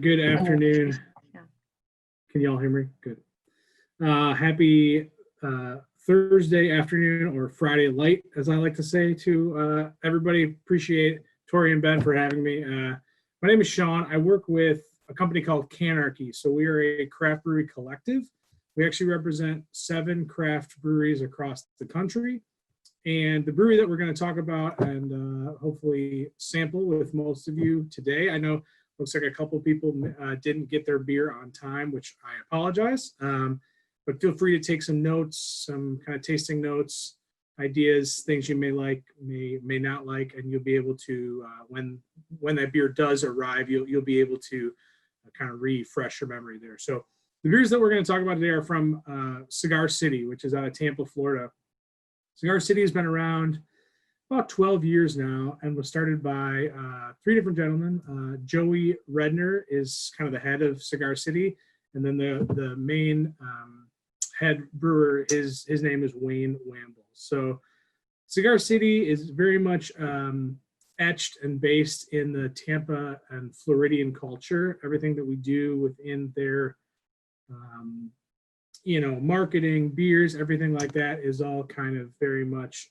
Good afternoon. Can you all hear me? Good. Happy Thursday afternoon, or Friday light, as I like to say to everybody. Appreciate Tori and Ben for having me. My name is Sean. I work with a company called Canarchy. So we are a craft brewery collective. We actually represent 7 craft breweries across the country. And the brewery that we're going to talk about and hopefully sample with most of you today, I know looks like a couple of people didn't get their beer on time, which I apologize. But feel free to take some notes, some kind of tasting notes, ideas, things you may like, may not like, and you'll be able to, when that beer does arrive, you'll be able to kind of refresh your memory there. So the beers that we're going to talk about today are from Cigar City, which is out of Tampa, Florida. Cigar City has been around about 12 years now and was started by 3 different gentlemen. Joey Redner is kind of the head of Cigar City, and then the main head brewer, his name is Wayne Wamble. So Cigar City is very much etched and based in the Tampa and Floridian culture. Everything that we do within their marketing, beers, everything like that is all kind of very much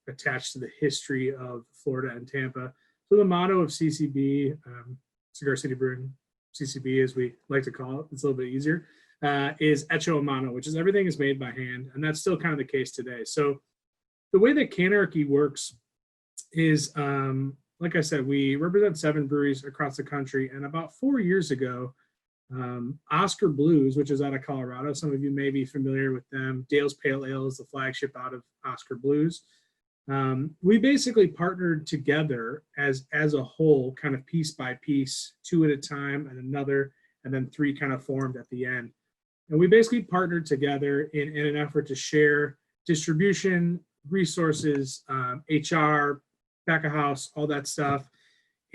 attached to the history of Florida and Tampa. So the motto of CCB, Cigar City Brewing, CCB as we like to call it, it's a little bit easier, is Hecho a Mano, which is everything is made by hand, and that's still kind of the case today. So the way that Canarchy works is, like I said, we represent 7 breweries across the country, and about 4 years ago, Oscar Blues, which is out of Colorado. Some of you may be familiar with them. Dale's Pale Ale is the flagship out of Oscar Blues. We basically partnered together as a whole, kind of piece by piece, 2 at a time and another, and then 3 kind of formed at the end. And we basically partnered together in an effort to share distribution, resources, HR, back of house, all that stuff.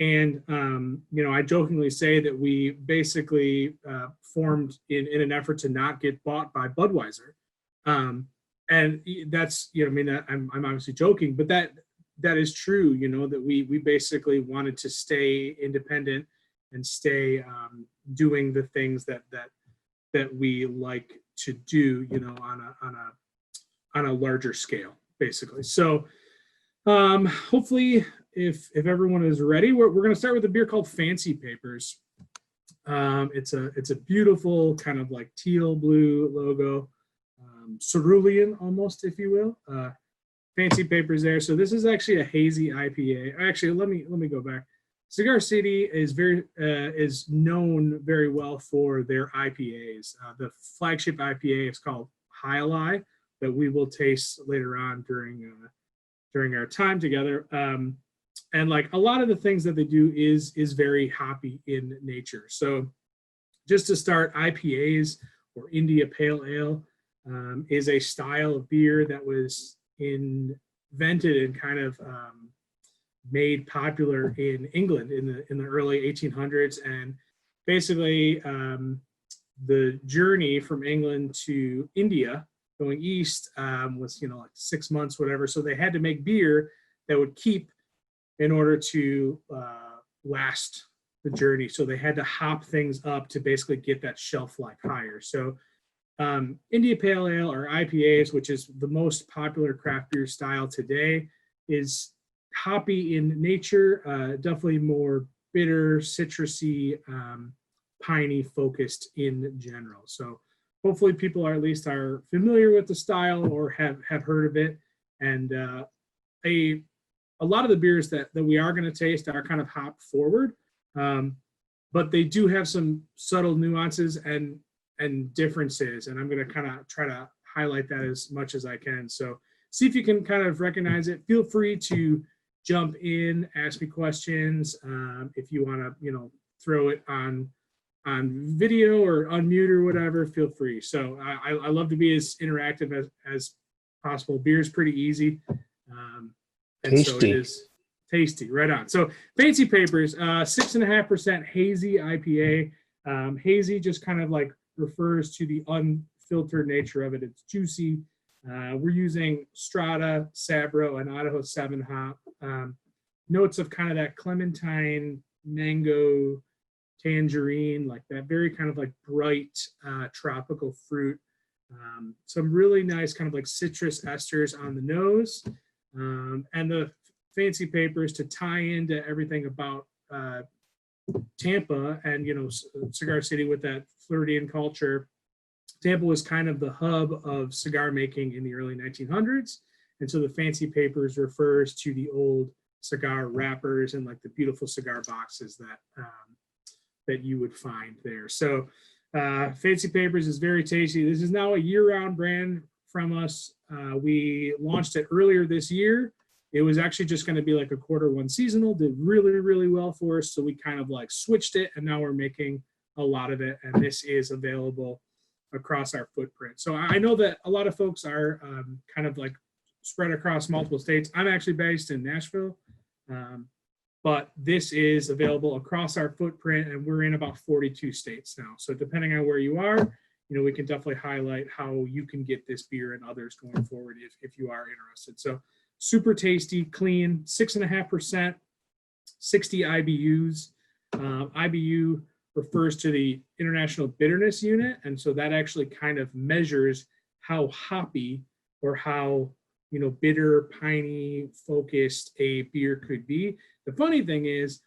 And, I jokingly say that we basically formed in an effort to not get bought by Budweiser. And that's, I'm obviously joking, but that is true, that we basically wanted to stay independent and stay doing the things that we like to do, on a larger scale, basically. So hopefully, if everyone is ready, we're going to start with a beer called Fancy Papers. It's a beautiful kind of like teal blue logo, cerulean almost, if you will. Fancy Papers there. So this is actually a hazy IPA. Actually, let me go back. Cigar City is known very well for their IPAs. The flagship IPA is called Jai Alai, that we will taste later on during our time together. And like a lot of the things that they do is very hoppy in nature. So just to start, IPAs, or India Pale Ale, is a style of beer that was invented and kind of made popular in England in the early 1800s. And basically the journey from England to India going east was like 6 months, whatever. So they had to make beer that would keep in order to last the journey. So they had to hop things up to basically get that shelf life higher. So India Pale Ale, or IPAs, which is the most popular craft beer style today, is hoppy in nature, definitely more bitter, citrusy, piney focused in general. So hopefully people are familiar with the style or have heard of it. And a lot of the beers that we are going to taste are kind of hop forward, but they do have some subtle nuances and differences. And I'm going to kind of try to highlight that as much as I can. So see if you can kind of recognize it. Feel free to jump in, ask me questions. If you want to, throw it on video or unmute or whatever, feel free. So I love to be as interactive as possible. Beer is pretty easy. And tasty. So it is tasty, right on. So Fancy Papers, 6.5% hazy IPA. Hazy just kind of like refers to the unfiltered nature of it. It's juicy. We're using Strata, Sabro, and Idaho 7 hop. Notes of kind of that clementine, mango tangerine, like that very kind of like bright tropical fruit. Some really nice kind of like citrus esters on the nose, and the fancy papers to tie into everything about Tampa and, you know, Cigar City with that Floridian culture. Tampa was kind of the hub of cigar making in the early 1900s. And so the fancy papers refers to the old cigar wrappers and like the beautiful cigar boxes that that you would find there. So Fancy Papers is very tasty. This is now a year-round brand from us. We launched it earlier this year. It was actually just going to be like a Q1 seasonal, did really, really well for us. So we kind of like switched it, and now we're making a lot of it. And this is available across our footprint. So I know that a lot of folks are kind of like spread across multiple states. I'm actually based in Nashville, but this is available across our footprint, and we're in about 42 states now. So depending on where you are, you know, we can definitely highlight how you can get this beer and others going forward if you are interested. So super tasty, clean, 6.5%, 60 IBUs. IBU refers to the International Bitterness Unit, and so that actually kind of measures how hoppy or how, you know, bitter, piney, focused a beer could be. The funny thing is,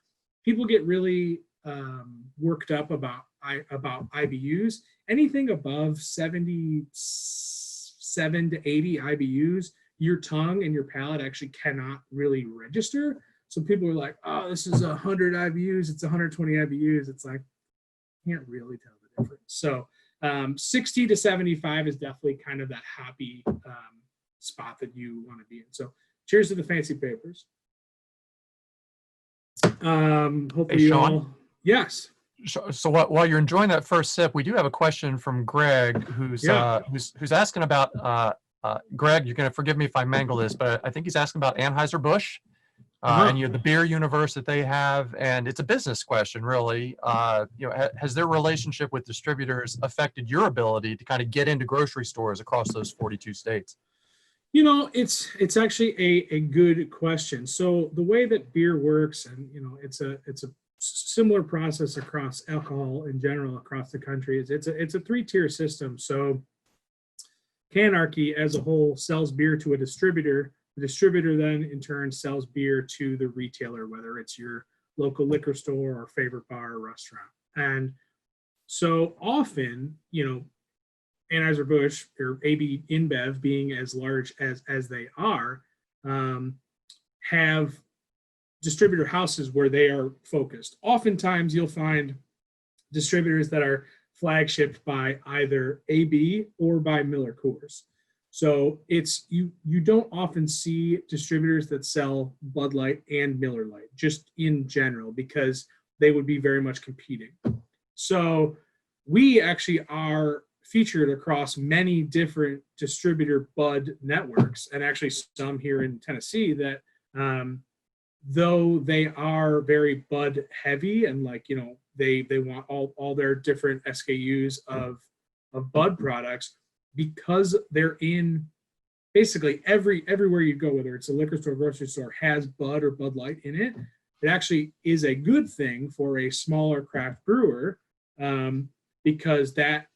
people get really worked up about IBUs. Anything above 77 to 80 IBUs, your tongue and your palate actually cannot really register. So people are like, oh, this is 100 IBUs, it's 120 IBUs. It's like, can't really tell the difference. So 60 to 75 is definitely kind of that hoppy spot that you want to be in. So cheers to the Fancy Papers. Hopefully, hey, Sean. you all, yes. So while you're enjoying that first sip, we do have a question from Greg, who's asking about Greg. You're going to forgive me if I mangle this, but I think he's asking about Anheuser-Busch and the beer universe that they have, and it's a business question, really. Has their relationship with distributors affected your ability to kind of get into grocery stores across those 42 states? You know, it's actually a good question. So the way that beer works, and you know, it's a similar process across alcohol in general across the country. It's a 3-tier system. So Canarchy as a whole sells beer to a distributor. The distributor then in turn sells beer to the retailer, whether it's your local liquor store or favorite bar or restaurant. And so often, you know, Anheuser-Busch or AB InBev, being as large as they are, have distributor houses where they are focused. Oftentimes you'll find distributors that are flagshipped by either AB or by Miller Coors. So it's you don't often see distributors that sell Bud Light and Miller Lite, just in general, because they would be very much competing. So we actually are featured across many different distributor Bud networks, and actually some here in Tennessee that though they are very Bud heavy and like, you know, they want all their different SKUs of Bud products, because they're in basically everywhere you go, whether it's a liquor store, grocery store, has Bud or Bud Light in it. It actually is a good thing for a smaller craft brewer, because that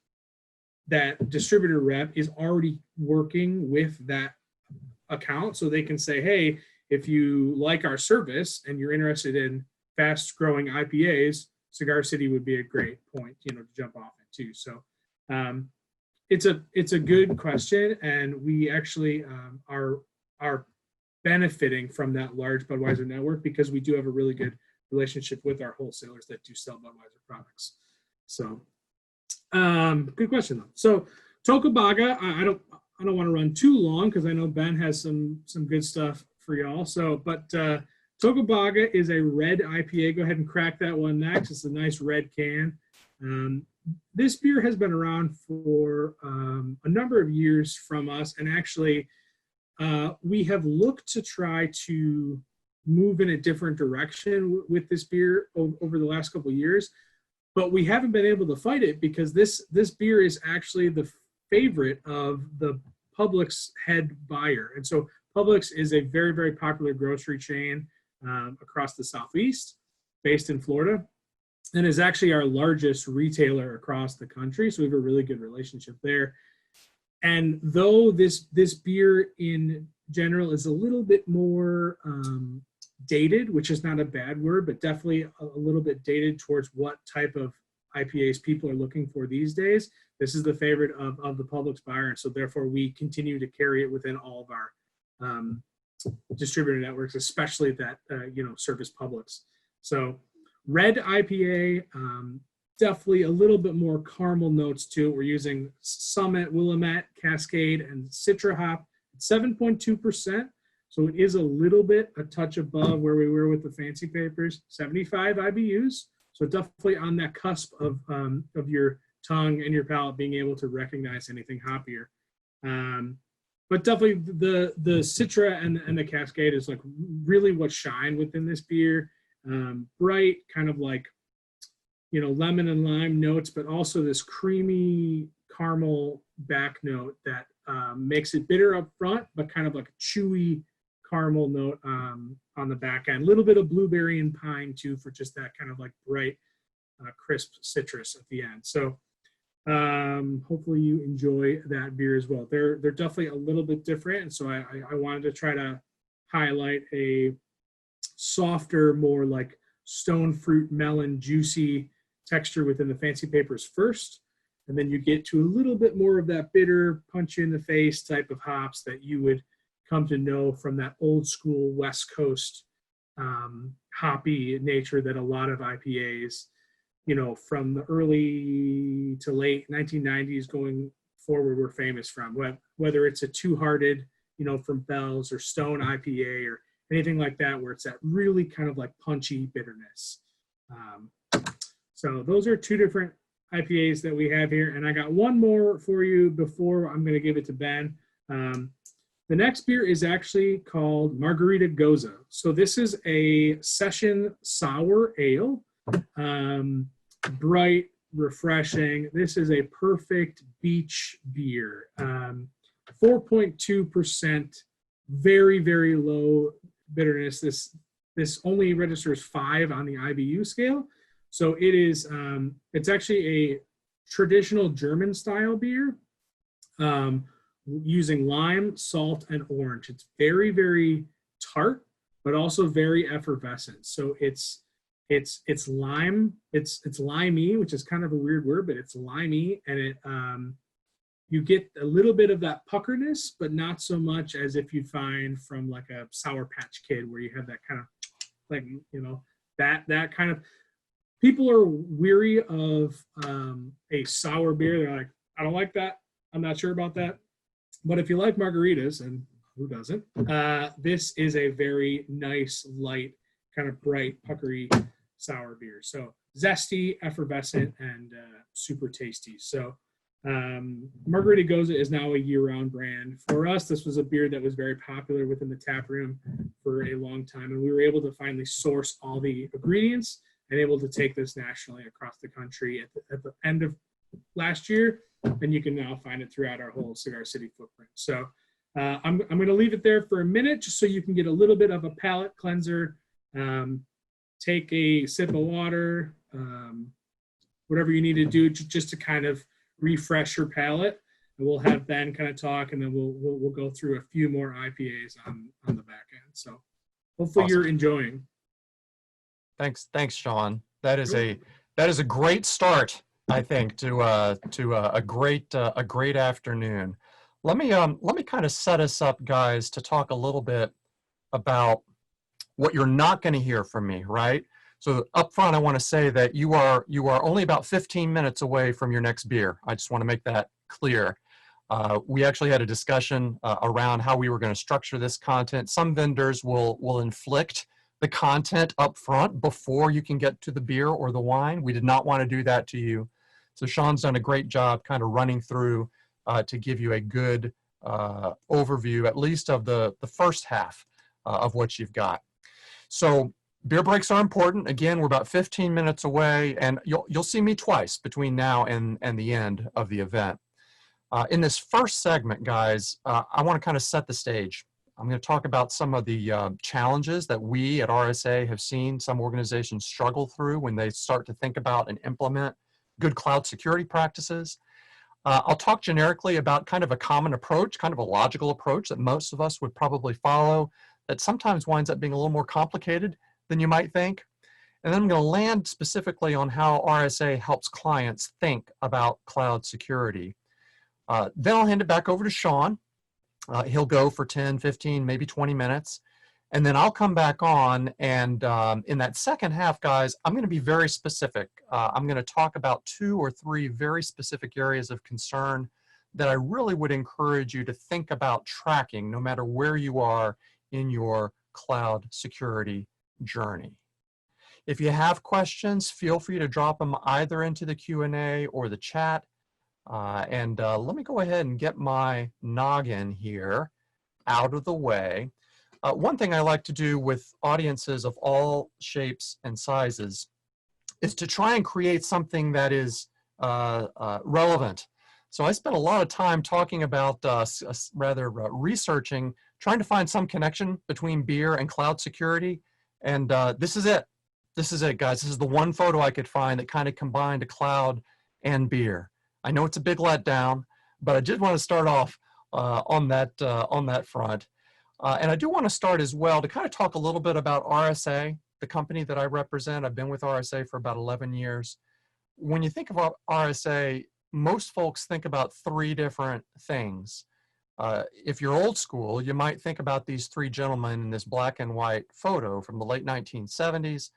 distributor rep is already working with that account, so they can say, hey, if you like our service and you're interested in fast growing IPAs, Cigar City would be a great point, you know, to jump off into. So it's a good question, and we actually are benefiting from that large Budweiser network, because we do have a really good relationship with our wholesalers that do sell Budweiser products. So good question though. So Tocobaga, I don't want to run too long because I know Ben has some good stuff for y'all. So, but Tocobaga is a red IPA. Go ahead and crack that one next. It's a nice red can. This beer has been around for a number of years from us, and actually we have looked to try to move in a different direction with this beer over the last couple of years, but we haven't been able to fight it, because this beer is actually the favorite of the Publix head buyer. And so Publix is a very, very popular grocery chain across the Southeast, based in Florida. and is actually our largest retailer across the country. So we have a really good relationship there. And though this beer in general is a little bit more dated, which is not a bad word, but definitely a little bit dated towards what type of IPAs people are looking for these days, this is the favorite of the public's buyer. And so therefore we continue to carry it within all of our distributor networks, especially that, service Publix. So red IPA, definitely a little bit more caramel notes to it. We're using Summit, Willamette, Cascade, and Citra hop at 7.2%. So it is a touch above where we were with the fancy papers, 75 IBUs. So definitely on that cusp of your tongue and your palate being able to recognize anything hoppier. But definitely the Citra and the Cascade is like really what shine within this beer. Bright, kind of like, lemon and lime notes, but also this creamy caramel back note that makes it bitter up front, but kind of like a chewy caramel note on the back end. A little bit of blueberry and pine too, for just that kind of like bright, crisp citrus at the end. So hopefully you enjoy that beer as well. They're definitely a little bit different. And so I wanted to try to highlight a softer, more like stone fruit, melon, juicy texture within the fancy papers first. And then you get to a little bit more of that bitter, punch you in the face type of hops that you would come to know from that old school West Coast hoppy nature that a lot of IPAs, from the early to late 1990s going forward, were famous from. Whether it's a Two Hearted, from Bell's, or Stone IPA, or anything like that, where it's that really kind of like punchy bitterness. So those are two different IPAs that we have here. And I got one more for you before I'm going to give it to Ben. The next beer is actually called Margarita Goza. So this is a session sour ale, bright, refreshing. This is a perfect beach beer. 4.2%, very, very low bitterness. This only registers 5 on the IBU scale. So it is, it's actually a traditional German style beer, using lime, salt, and orange. It's very, very tart, but also very effervescent. So it's lime, it's limey, which is kind of a weird word, but it's limey, and it you get a little bit of that puckerness, but not so much as if you find from like a Sour Patch Kid, where you have that kind of like, that kind of. People are weary of a sour beer. They're like, I don't like that. I'm not sure about that. But if you like margaritas, and who doesn't, this is a very nice, light, kind of bright, puckery sour beer. So zesty, effervescent, and super tasty. So Margarita Goza is now a year-round brand. For us, this was a beer that was very popular within the tap room for a long time. And we were able to finally source all the ingredients and able to take this nationally across the country at the end of last year, and you can now find it throughout our whole Cigar City footprint. So I'm going to leave it there for a minute just so you can get a little bit of a palate cleanser. Take a sip of water, whatever you need to do just to kind of refresh your palate. And we'll have Ben kind of talk, and then we'll go through a few more IPAs on the back end. So hopefully You're enjoying. Thanks, Sean. That is a great start, I think, to a great afternoon. Let me kind of set us up, guys, to talk a little bit about what you're not going to hear from me, right? So up front, I want to say that you are only about 15 minutes away from your next beer. I just want to make that clear. We actually had a discussion around how we were going to structure this content. Some vendors will inflict the content up front before you can get to the beer or the wine. We did not want to do that to you. So Sean's done a great job kind of running through to give you a good overview, at least of the first half of what you've got. So beer breaks are important. Again, we're about 15 minutes away, and you'll see me twice between now and the end of the event. In this first segment, guys, I want to kind of set the stage. I'm going to talk about some of the challenges that we at RSA have seen some organizations struggle through when they start to think about and implement good cloud security practices. I'll talk generically about kind of a common approach, kind of a logical approach that most of us would probably follow, that sometimes winds up being a little more complicated than you might think. And then I'm going to land specifically on how RSA helps clients think about cloud security. Then I'll hand it back over to Sean. He'll go for 10, 15, maybe 20 minutes. And then I'll come back on, and in that second half, guys, I'm going to be very specific. I'm going to talk about 2 or 3 very specific areas of concern that I really would encourage you to think about tracking no matter where you are in your cloud security journey. If you have questions, feel free to drop them either into the Q&A or the chat. Let me go ahead and get my noggin here out of the way. One thing I like to do with audiences of all shapes and sizes is to try and create something that is relevant. So I spent a lot of time talking about, researching, trying to find some connection between beer and cloud security. And this is it. This is it, guys. This is the one photo I could find that kind of combined a cloud and beer. I know it's a big letdown, but I did want to start off on that front. And I do want to start as well to kind of talk a little bit about RSA, the company that I represent. I've been with RSA for about 11 years. When you think of RSA, most folks think about 3 different things. If you're old school, you might think about these 3 gentlemen in this black and white photo from the late 1970s.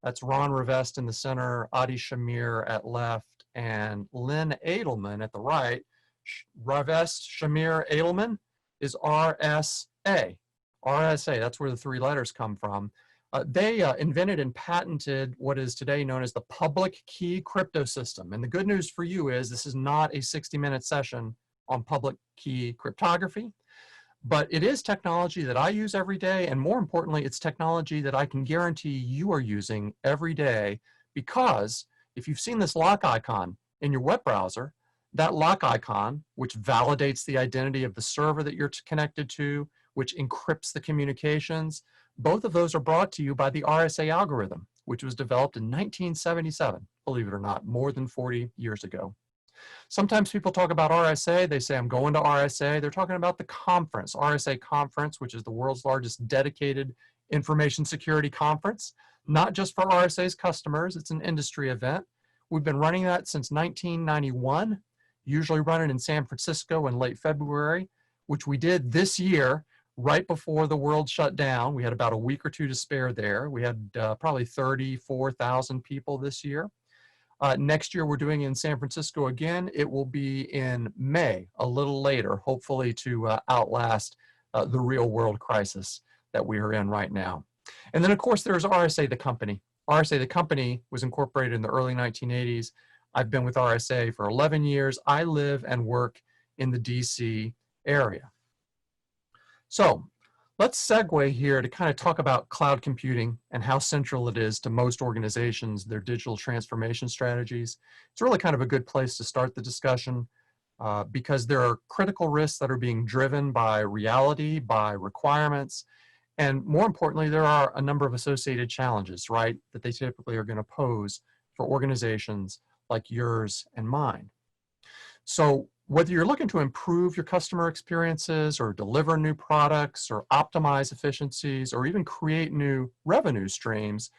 That's Ron Rivest in the center, Adi Shamir at left, and Lynn Edelman at the right. Rivest, Shamir, Edelman is RSA. RSA, that's where the 3 letters come from. They invented and patented what is today known as the public key crypto system. And the good news for you is this is not a 60-minute session on public key cryptography, but it is technology that I use every day. And more importantly, it's technology that I can guarantee you are using every day, because if you've seen this lock icon in your web browser, that lock icon, which validates the identity of the server that you're connected to, which encrypts the communications, both of those are brought to you by the RSA algorithm, which was developed in 1977, believe it or not, more than 40 years ago. Sometimes people talk about RSA, they say, I'm going to RSA. They're talking about the conference, RSA Conference, which is the world's largest dedicated information security conference, not just for RSA's customers, it's an industry event. We've been running that since 1991, usually running in San Francisco in late February, which we did this year right before the world shut down. We had about a week or 2 to spare there. We had probably 34,000 people this year. Next year, we're doing it in San Francisco again. It will be in May, a little later, hopefully to outlast the real world crisis that we are in right now. And then, of course, there's RSA, the company. RSA, the company, was incorporated in the early 1980s. I've been with RSA for 11 years. I live and work in the DC area. So let's segue here to kind of talk about cloud computing and how central it is to most organizations, their digital transformation strategies. It's really kind of a good place to start the discussion because there are critical risks that are being driven by reality, by requirements, and more importantly, there are a number of associated challenges, right, that they typically are going to pose for organizations like yours and mine. So whether you're looking to improve your customer experiences or deliver new products or optimize efficiencies or even create new revenue streams,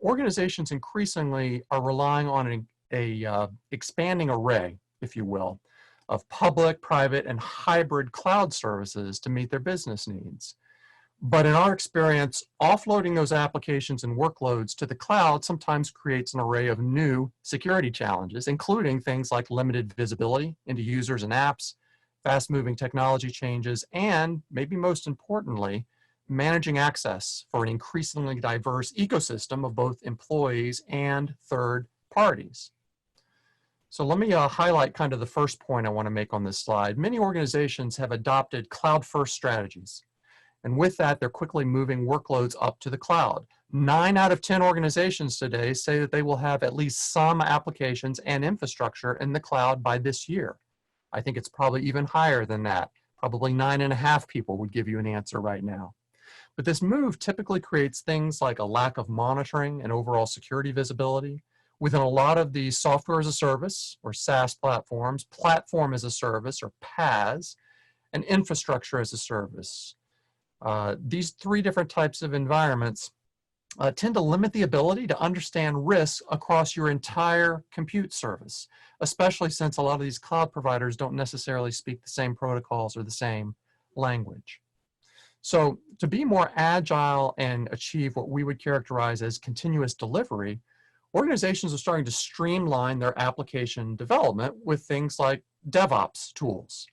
organizations increasingly are relying on a expanding array, if you will, of public, private, and hybrid cloud services to meet their business needs. But in our experience, offloading those applications and workloads to the cloud sometimes creates an array of new security challenges, including things like limited visibility into users and apps, fast-moving technology changes, and maybe most importantly, managing access for an increasingly diverse ecosystem of both employees and third parties. So let me highlight kind of the first point I want to make on this slide. Many organizations have adopted cloud-first strategies. And with that, they're quickly moving workloads up to the cloud. 9 out of 10 organizations today say that they will have at least some applications and infrastructure in the cloud by this year. I think it's probably even higher than that, Probably 9.5 people would give you an answer right now. But this move typically creates things like a lack of monitoring and overall security visibility within a lot of the software as a service or SaaS platforms, platform as a service or PaaS, and infrastructure as a service. These three different types of environments tend to limit the ability to understand risks across your entire compute service, especially since a lot of these cloud providers don't necessarily speak the same protocols or the same language. So to be more agile and achieve what we would characterize as continuous delivery, organizations are starting to streamline their application development with things like DevOps tools.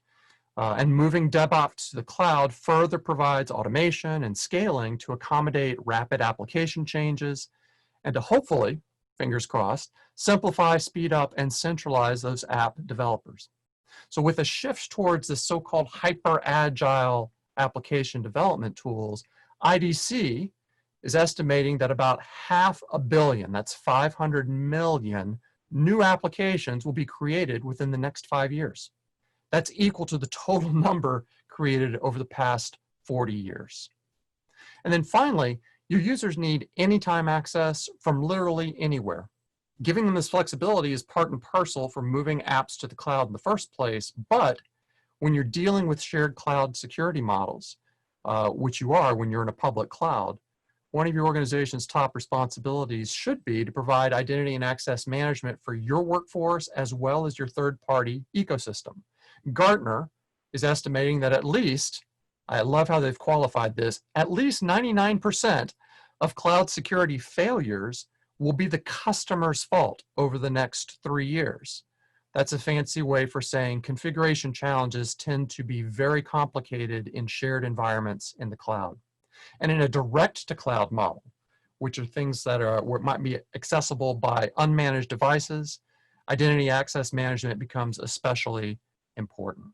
And moving DevOps to the cloud further provides automation and scaling to accommodate rapid application changes and to hopefully, fingers crossed, simplify, speed up, and centralize those app developers. So with a shift towards the so-called hyper-agile application development tools, IDC is estimating that about 500 million, that's 500 million, new applications will be created within the next 5 years. That's equal to the total number created over the past 40 years. And then finally, your users need anytime access from literally anywhere. Giving them this flexibility is part and parcel for moving apps to the cloud in the first place, but when you're dealing with shared cloud security models, which you are when you're in a public cloud, one of your organization's top responsibilities should be to provide identity and access management for your workforce as well as your third-party ecosystem. Gartner is estimating that at least, I love how they've qualified this, at least 99% of cloud security failures will be the customer's fault over the next 3 years. That's a fancy way for saying configuration challenges tend to be very complicated in shared environments in the cloud. And in a direct-to-cloud model, which are things that might be accessible by unmanaged devices, identity access management becomes especially important.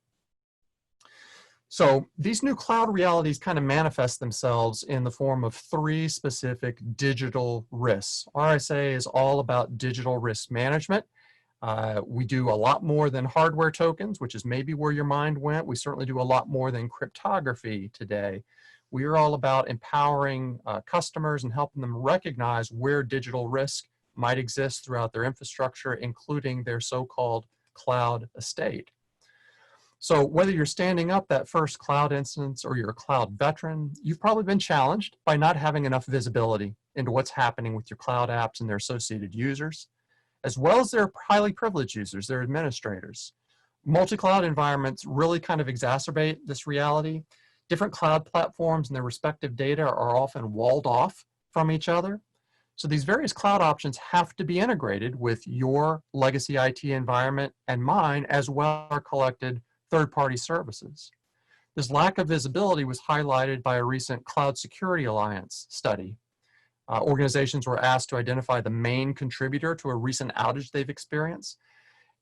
So these new cloud realities kind of manifest themselves in the form of 3 specific digital risks. RSA is all about digital risk management. We do a lot more than hardware tokens, which is maybe where your mind went. We certainly do a lot more than cryptography today. We are all about empowering customers and helping them recognize where digital risk might exist throughout their infrastructure, including their so-called cloud estate. So whether you're standing up that first cloud instance or you're a cloud veteran, you've probably been challenged by not having enough visibility into what's happening with your cloud apps and their associated users, as well as their highly privileged users, their administrators. Multi-cloud environments really kind of exacerbate this reality. Different cloud platforms and their respective data are often walled off from each other. So these various cloud options have to be integrated with your legacy IT environment and mine, as well as our collected third-party services. This lack of visibility was highlighted by a recent Cloud Security Alliance study. Organizations were asked to identify the main contributor to a recent outage they've experienced.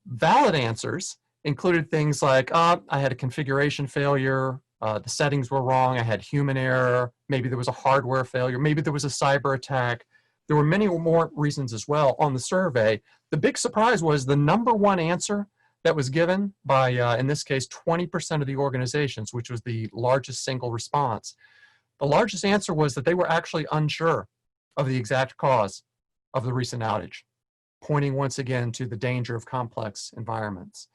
Valid answers included things like, I had a configuration failure, the settings were wrong, I had human error, maybe there was a hardware failure, maybe there was a cyber attack. There were many more reasons as well on the survey. The big surprise was the #1 answer that was given by, in this case, 20% of the organizations, which was the largest single response. The largest answer was that they were actually unsure of the exact cause of the recent outage, pointing once again to the danger of complex environments.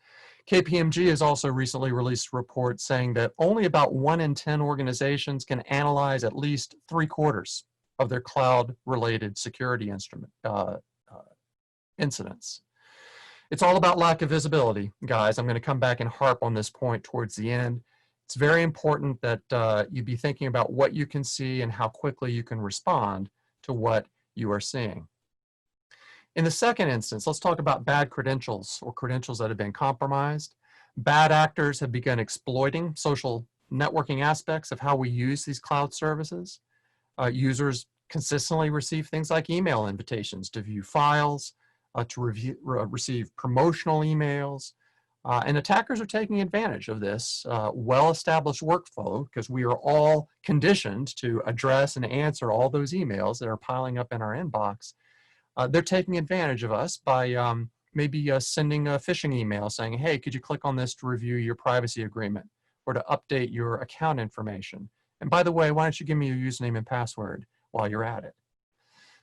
KPMG has also recently released a report saying that only about 1 in 10 organizations can analyze at least 3/4 of their cloud-related security incidents. It's all about lack of visibility, guys. I'm going to come back and harp on this point towards the end. It's very important that you be thinking about what you can see and how quickly you can respond to what you are seeing. In the second instance, let's talk about bad credentials or credentials that have been compromised. Bad actors have begun exploiting social networking aspects of how we use these cloud services. Users consistently receive things like email invitations to view files, to receive promotional emails, and attackers are taking advantage of this well-established workflow because we are all conditioned to address and answer all those emails that are piling up in our inbox. They're taking advantage of us by maybe sending a phishing email saying, hey, could you click on this to review your privacy agreement? or to update your account information. And by the way, why don't you give me your username and password while you're at it?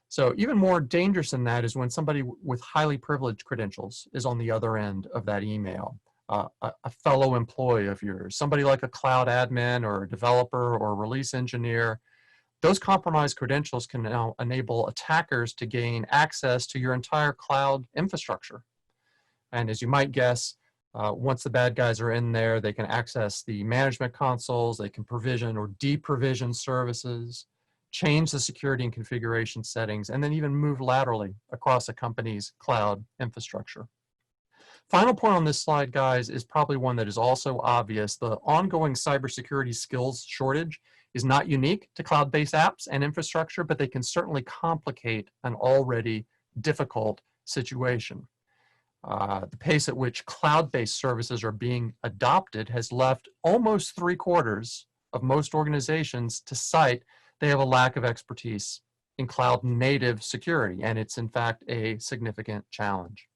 So even more dangerous than that is when somebody with highly privileged credentials is on the other end of that email. A fellow employee of yours, somebody like a cloud admin or a developer or a release engineer. Those compromised credentials can now enable attackers to gain access to your entire cloud infrastructure. And as you might guess, once the bad guys are in there, they can access the management consoles, they can provision or deprovision services, change the security and configuration settings, and then even move laterally across a company's cloud infrastructure. Final point on this slide, guys, is probably one that is also obvious. The ongoing cybersecurity skills shortage is not unique to cloud-based apps and infrastructure, but they can certainly complicate an already difficult situation. The pace at which cloud-based services are being adopted has left almost 3/4 of most organizations to cite they have a lack of expertise in cloud-native security, and it's in fact a significant challenge.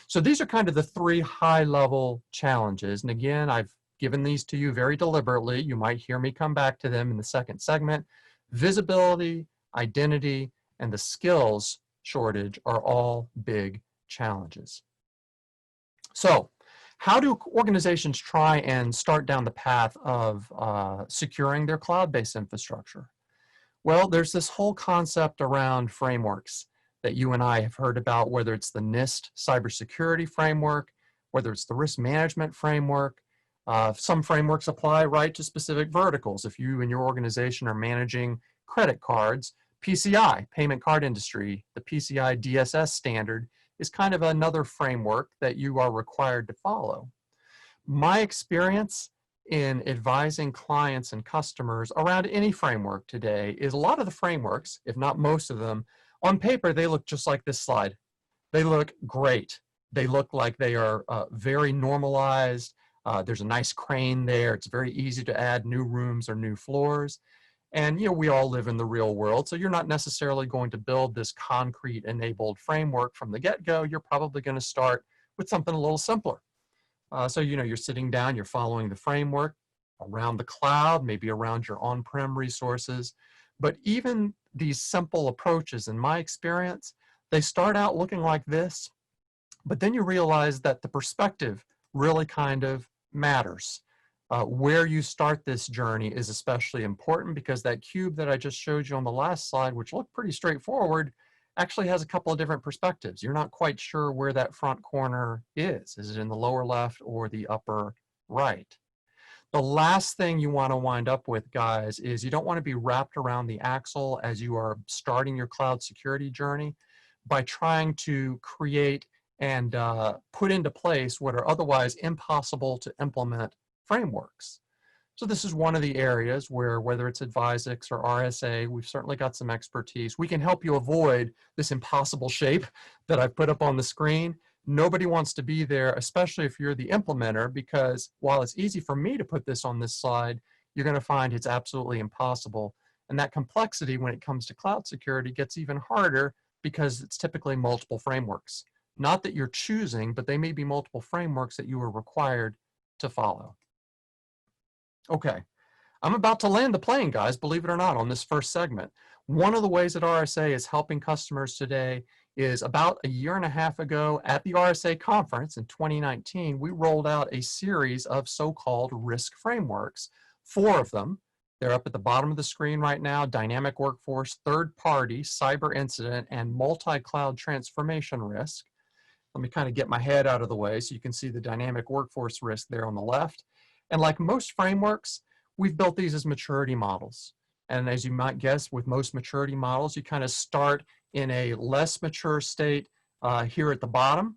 So these are kind of the 3 high-level challenges, and again, I've given these to you very deliberately. You might hear me come back to them in the second segment. Visibility, identity, and the skills shortage are all big challenges. So how do organizations try and start down the path of securing their cloud-based infrastructure? Well, there's this whole concept around frameworks that you and I have heard about, whether it's the NIST cybersecurity framework, whether it's the risk management framework. Some frameworks apply right to specific verticals. If you and your organization are managing credit cards, PCI, payment card industry, the PCI DSS standard is kind of another framework that you are required to follow. My experience in advising clients and customers around any framework today is a lot of the frameworks, if not most of them, on paper, they look just like this slide. They look great. They look like they are very normalized. There's a nice crane there. It's very easy to add new rooms or new floors. And you know, we all live in the real world, so you're not necessarily going to build this concrete enabled framework from the get-go. You're probably going to start with something a little simpler. So you know, you're sitting down, you're following the framework around the cloud, maybe around your on-prem resources. But even these simple approaches, in my experience, they start out looking like this, but then you realize that the perspective really kind of matters. Where you start this journey is especially important, because that cube that I just showed you on the last slide, which looked pretty straightforward, actually has a couple of different perspectives. You're not quite sure where that front corner is. Is it in the lower left or the upper right? The last thing you want to wind up with, guys, is you don't want to be wrapped around the axle as you are starting your cloud security journey by trying to create and put into place what are otherwise impossible to implement frameworks. So this is one of the areas where, whether it's Advisix or RSA, we've certainly got some expertise. We can help you avoid this impossible shape that I've put up on the screen. Nobody wants to be there, especially if you're the implementer, because while it's easy for me to put this on this slide, you're going to find it's absolutely impossible. And that complexity when it comes to cloud security gets even harder because it's typically multiple frameworks. Not that you're choosing, but they may be multiple frameworks that you are required to follow. Okay, I'm about to land the plane, guys, believe it or not, on this first segment. One of the ways that RSA is helping customers today is about a year and a half ago at the RSA conference in 2019, we rolled out a series of so-called risk frameworks, 4 of them. They're up at the bottom of the screen right now: dynamic workforce, third-party, cyber incident, and multi-cloud transformation risk. Let me kind of get my head out of the way so you can see the dynamic workforce risk there on the left. And like most frameworks, we've built these as maturity models. And as you might guess, with most maturity models, you kind of start in a less mature state here at the bottom.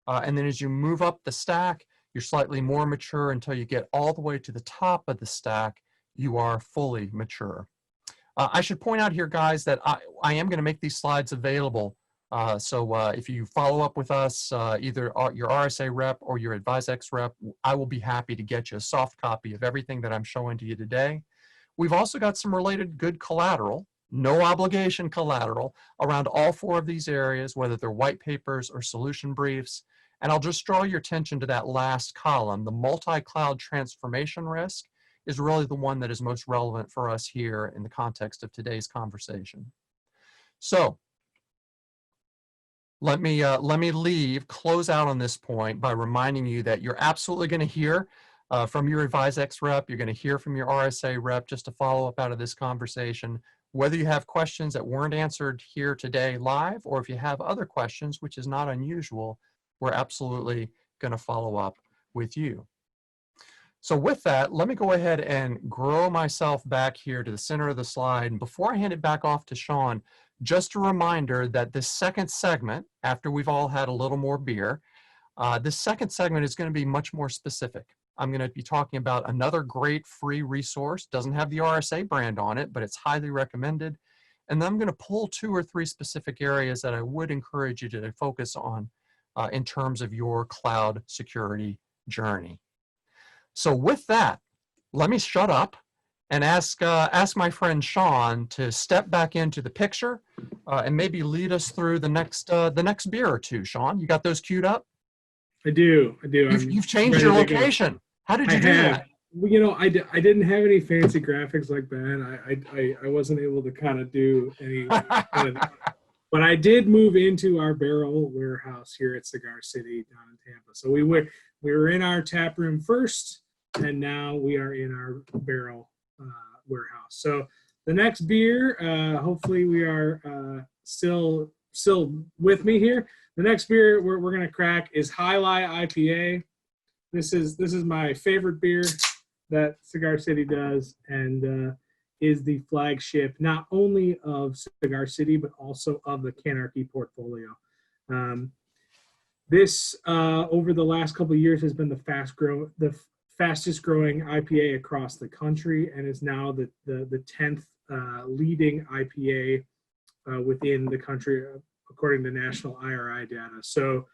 And then as you move up the stack, you're slightly more mature until you get all the way to the top of the stack. You are fully mature. I should point out here, guys, that I am going to make these slides available. So if you follow up with us, either your RSA rep or your Advisix rep, I will be happy to get you a soft copy of everything that I'm showing to you today. We've also got some related good collateral, no obligation collateral, around all 4 of these areas, whether they're white papers or solution briefs. And I'll just draw your attention to that last column. The multi-cloud transformation risk is really the one that is most relevant for us here in the context of today's conversation. So let me close out on this point by reminding you that you're absolutely going to hear from your AdviseX rep. You're going to hear from your RSA rep just to follow up out of this conversation. Whether you have questions that weren't answered here today live, or if you have other questions, which is not unusual, we're absolutely going to follow up with you. So with that, let me go ahead and grow myself back here to the center of the slide. And before I hand it back off to Sean, just a reminder that this second segment, after we've all had a little more beer, this second segment is going to be much more specific. I'm going to be talking about another great free resource. Doesn't have the RSA brand on it, but it's highly recommended. And then I'm going to pull 2 or 3 specific areas that I would encourage you to focus on in terms of your cloud security journey. So with that, let me shut up and ask my friend Sean to step back into the picture and maybe lead us through the next beer or two. Sean, you got those queued up? I do. You've changed your location. How did you do that? Well, you know, I didn't have any fancy graphics like Ben. I wasn't able to kind of do any kind of, but I did move into our barrel warehouse here at Cigar City down in Tampa. So we were in our tap room first, and now we are in our barrel warehouse. So the next beer, hopefully we are still with me here. The next beer we're gonna crack is High Lie IPA. This is my favorite beer that Cigar City does, and is the flagship not only of Cigar City but also of the Canarchy portfolio. This over the last couple of years has been the fastest growing IPA across the country, and is now the 10th leading IPA within the country according to national IRI data. So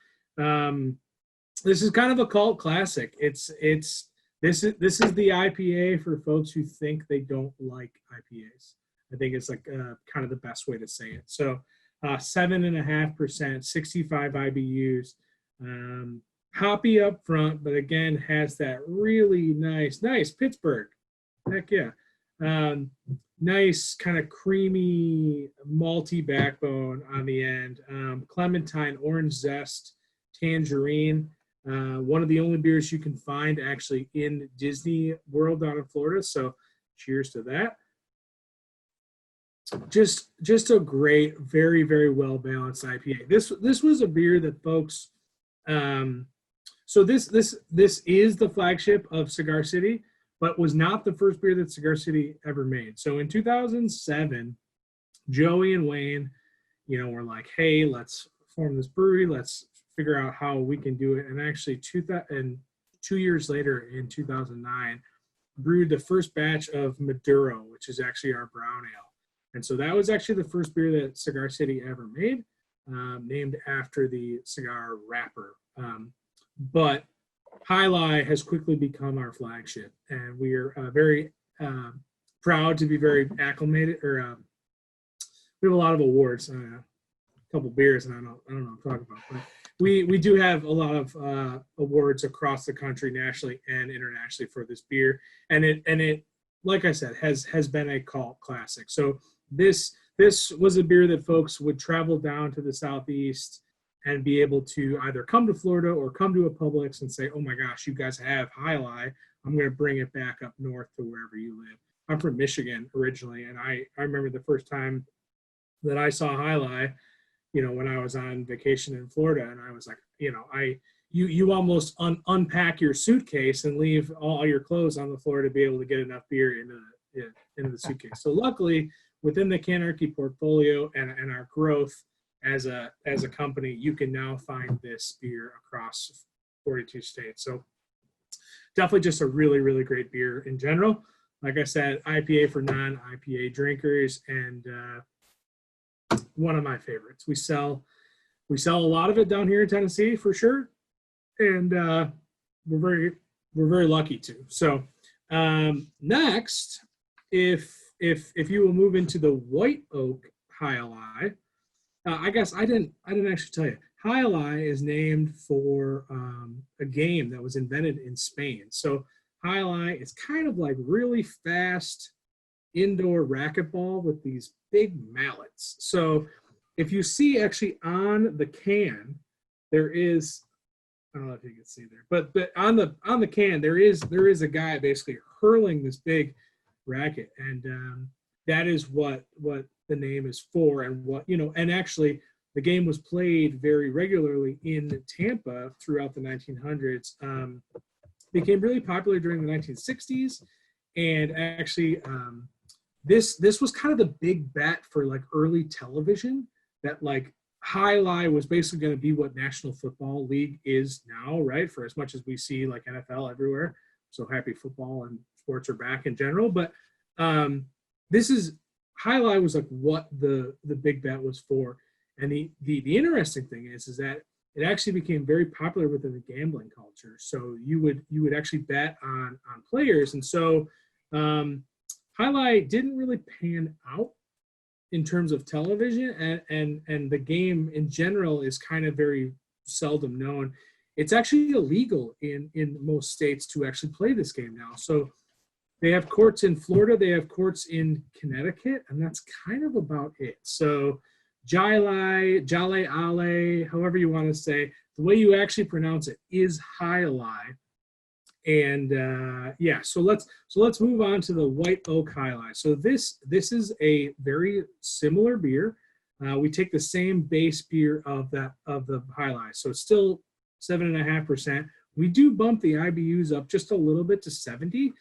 this is kind of a cult classic. This is the IPA for folks who think they don't like IPAs. I think it's like kind of the best way to say it. So 7.5%, 65 IBUs, hoppy up front, but again has that really nice Pittsburgh. Heck yeah. Nice kind of creamy malty backbone on the end. Clementine, orange zest, tangerine. One of the only beers you can find actually in Disney World down in Florida. So cheers to that. Just a great, very, very well balanced IPA. This was a beer that folks. So this is the flagship of Cigar City, but was not the first beer that Cigar City ever made. So in 2007, Joey and Wayne, were like, hey, let's form this brewery. Let's figure out how we can do it. And actually 2 years later in 2009, brewed the first batch of Maduro, which is actually our brown ale. And so that was actually the first beer that Cigar City ever made, named after the cigar wrapper. But High Lie has quickly become our flagship, and we are very proud to be very acclimated. We have a lot of awards, a couple beers, and I don't know what I'm talking about, but we do have a lot of awards across the country, nationally and internationally, for this beer, and it like I said has been a cult classic. So this was a beer that folks would travel down to the Southeast and be able to either come to Florida or come to a Publix and say, oh my gosh, you guys have High Lie. I'm going to bring it back up north to wherever you live. I'm from Michigan originally, and I remember the first time that I saw High Lie, when I was on vacation in Florida, and I was like, you almost unpack your suitcase and leave all your clothes on the floor to be able to get enough beer into the suitcase. So luckily, within the Canarchy portfolio and our growth as a company, you can now find this beer across 42 states. So definitely just a really, really great beer in general. Like I said, IPA for non-IPA drinkers, and one of my favorites. We sell a lot of it down here in Tennessee for sure, and we're very lucky to. So next, if you will move into the White Oak High Lie, I guess I didn't actually tell you Jai Alai is named for a game that was invented in Spain. So Jai Alai is kind of like really fast indoor racquetball with these big mallets. So if you see actually on the can, there is, I don't know if you can see there, but on the can there is a guy basically hurling this big racket, and that is what the name is for, and what, you know, and actually the game was played very regularly in Tampa throughout the 1900s. Became really popular during the 1960s, and actually this was kind of the big bet for like early television, that like Jai Alai was basically going to be what National Football League is now, right? For as much as we see like NFL everywhere, so happy football and sports are back in general. But this is, Jai Alai was like what the big bet was for. And the interesting thing is that it actually became very popular within the gambling culture. So you would actually bet on players, and so Jai Alai didn't really pan out in terms of television, and the game in general is kind of very seldom known. It's actually illegal in most states to actually play this game now. So they have courts in Florida, they have courts in Connecticut, and that's kind of about it. So Jai Alai, however you want to say, the way you actually pronounce it is Jai Alai. And yeah, so let's move on to the White Oak Jai Alai. So this is a very similar beer. We take the same base beer of the Jai Alai, so it's still 7.5%. We do bump the IBUs up just a little bit to 70,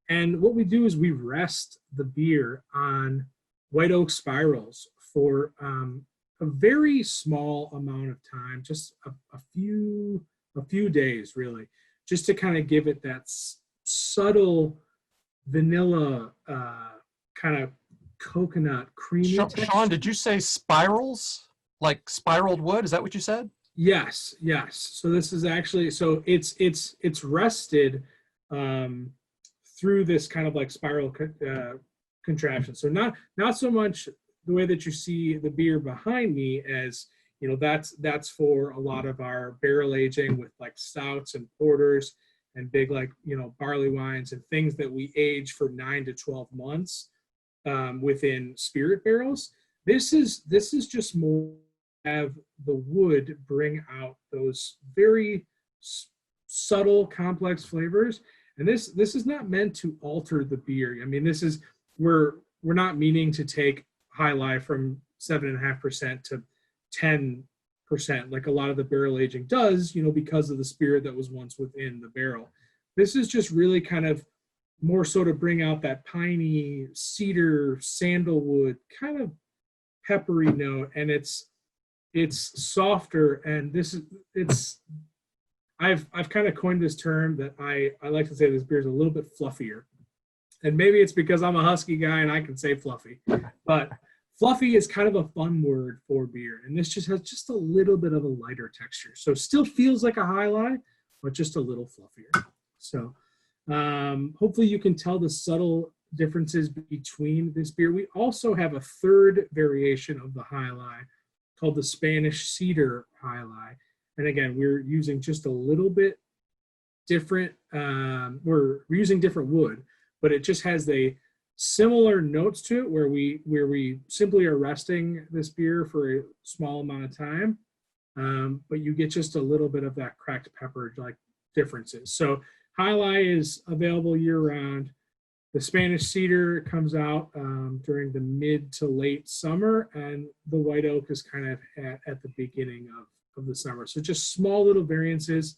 and what we do is we rest the beer on white oak spirals for a very small amount of time, just a few days really, just to kind of give it that subtle vanilla kind of coconut creamy texture. Sean, did you say spirals? Like spiraled wood? Is that what you said? Yes. So this is actually, so it's rested through this kind of like spiral contraption. So not so much the way that you see the beer behind me, as you know, that's for a lot of our barrel aging with like stouts and porters and big, like, you know, barley wines and things that we age for 9 to 12 months within spirit barrels. This is just more have the wood bring out those very subtle, complex flavors. And this is not meant to alter the beer. I mean, this is, we're not meaning to take Jai Alai from 7.5% to 10%, like a lot of the barrel aging does, you know, because of the spirit that was once within the barrel. This is just really kind of more so to bring out that piney, cedar, sandalwood, kind of peppery note, and it's softer. And I've kind of coined this term that I like to say this beer is a little bit fluffier. And maybe it's because I'm a husky guy and I can say fluffy, but fluffy is kind of a fun word for beer. And this just has just a little bit of a lighter texture. So still feels like a Jai Alai, but just a little fluffier. So hopefully you can tell the subtle differences between this beer. We also have a third variation of the Jai Alai called the Spanish Cedar Jai Alai. And again, we're using just a little bit different, we're using different wood, but it just has the similar notes to it, where we simply are resting this beer for a small amount of time, but you get just a little bit of that cracked pepper like differences. So Jai Alai is available year round. The Spanish Cedar comes out during the mid to late summer, and the White Oak is kind of at the beginning of the summer. So just small little variances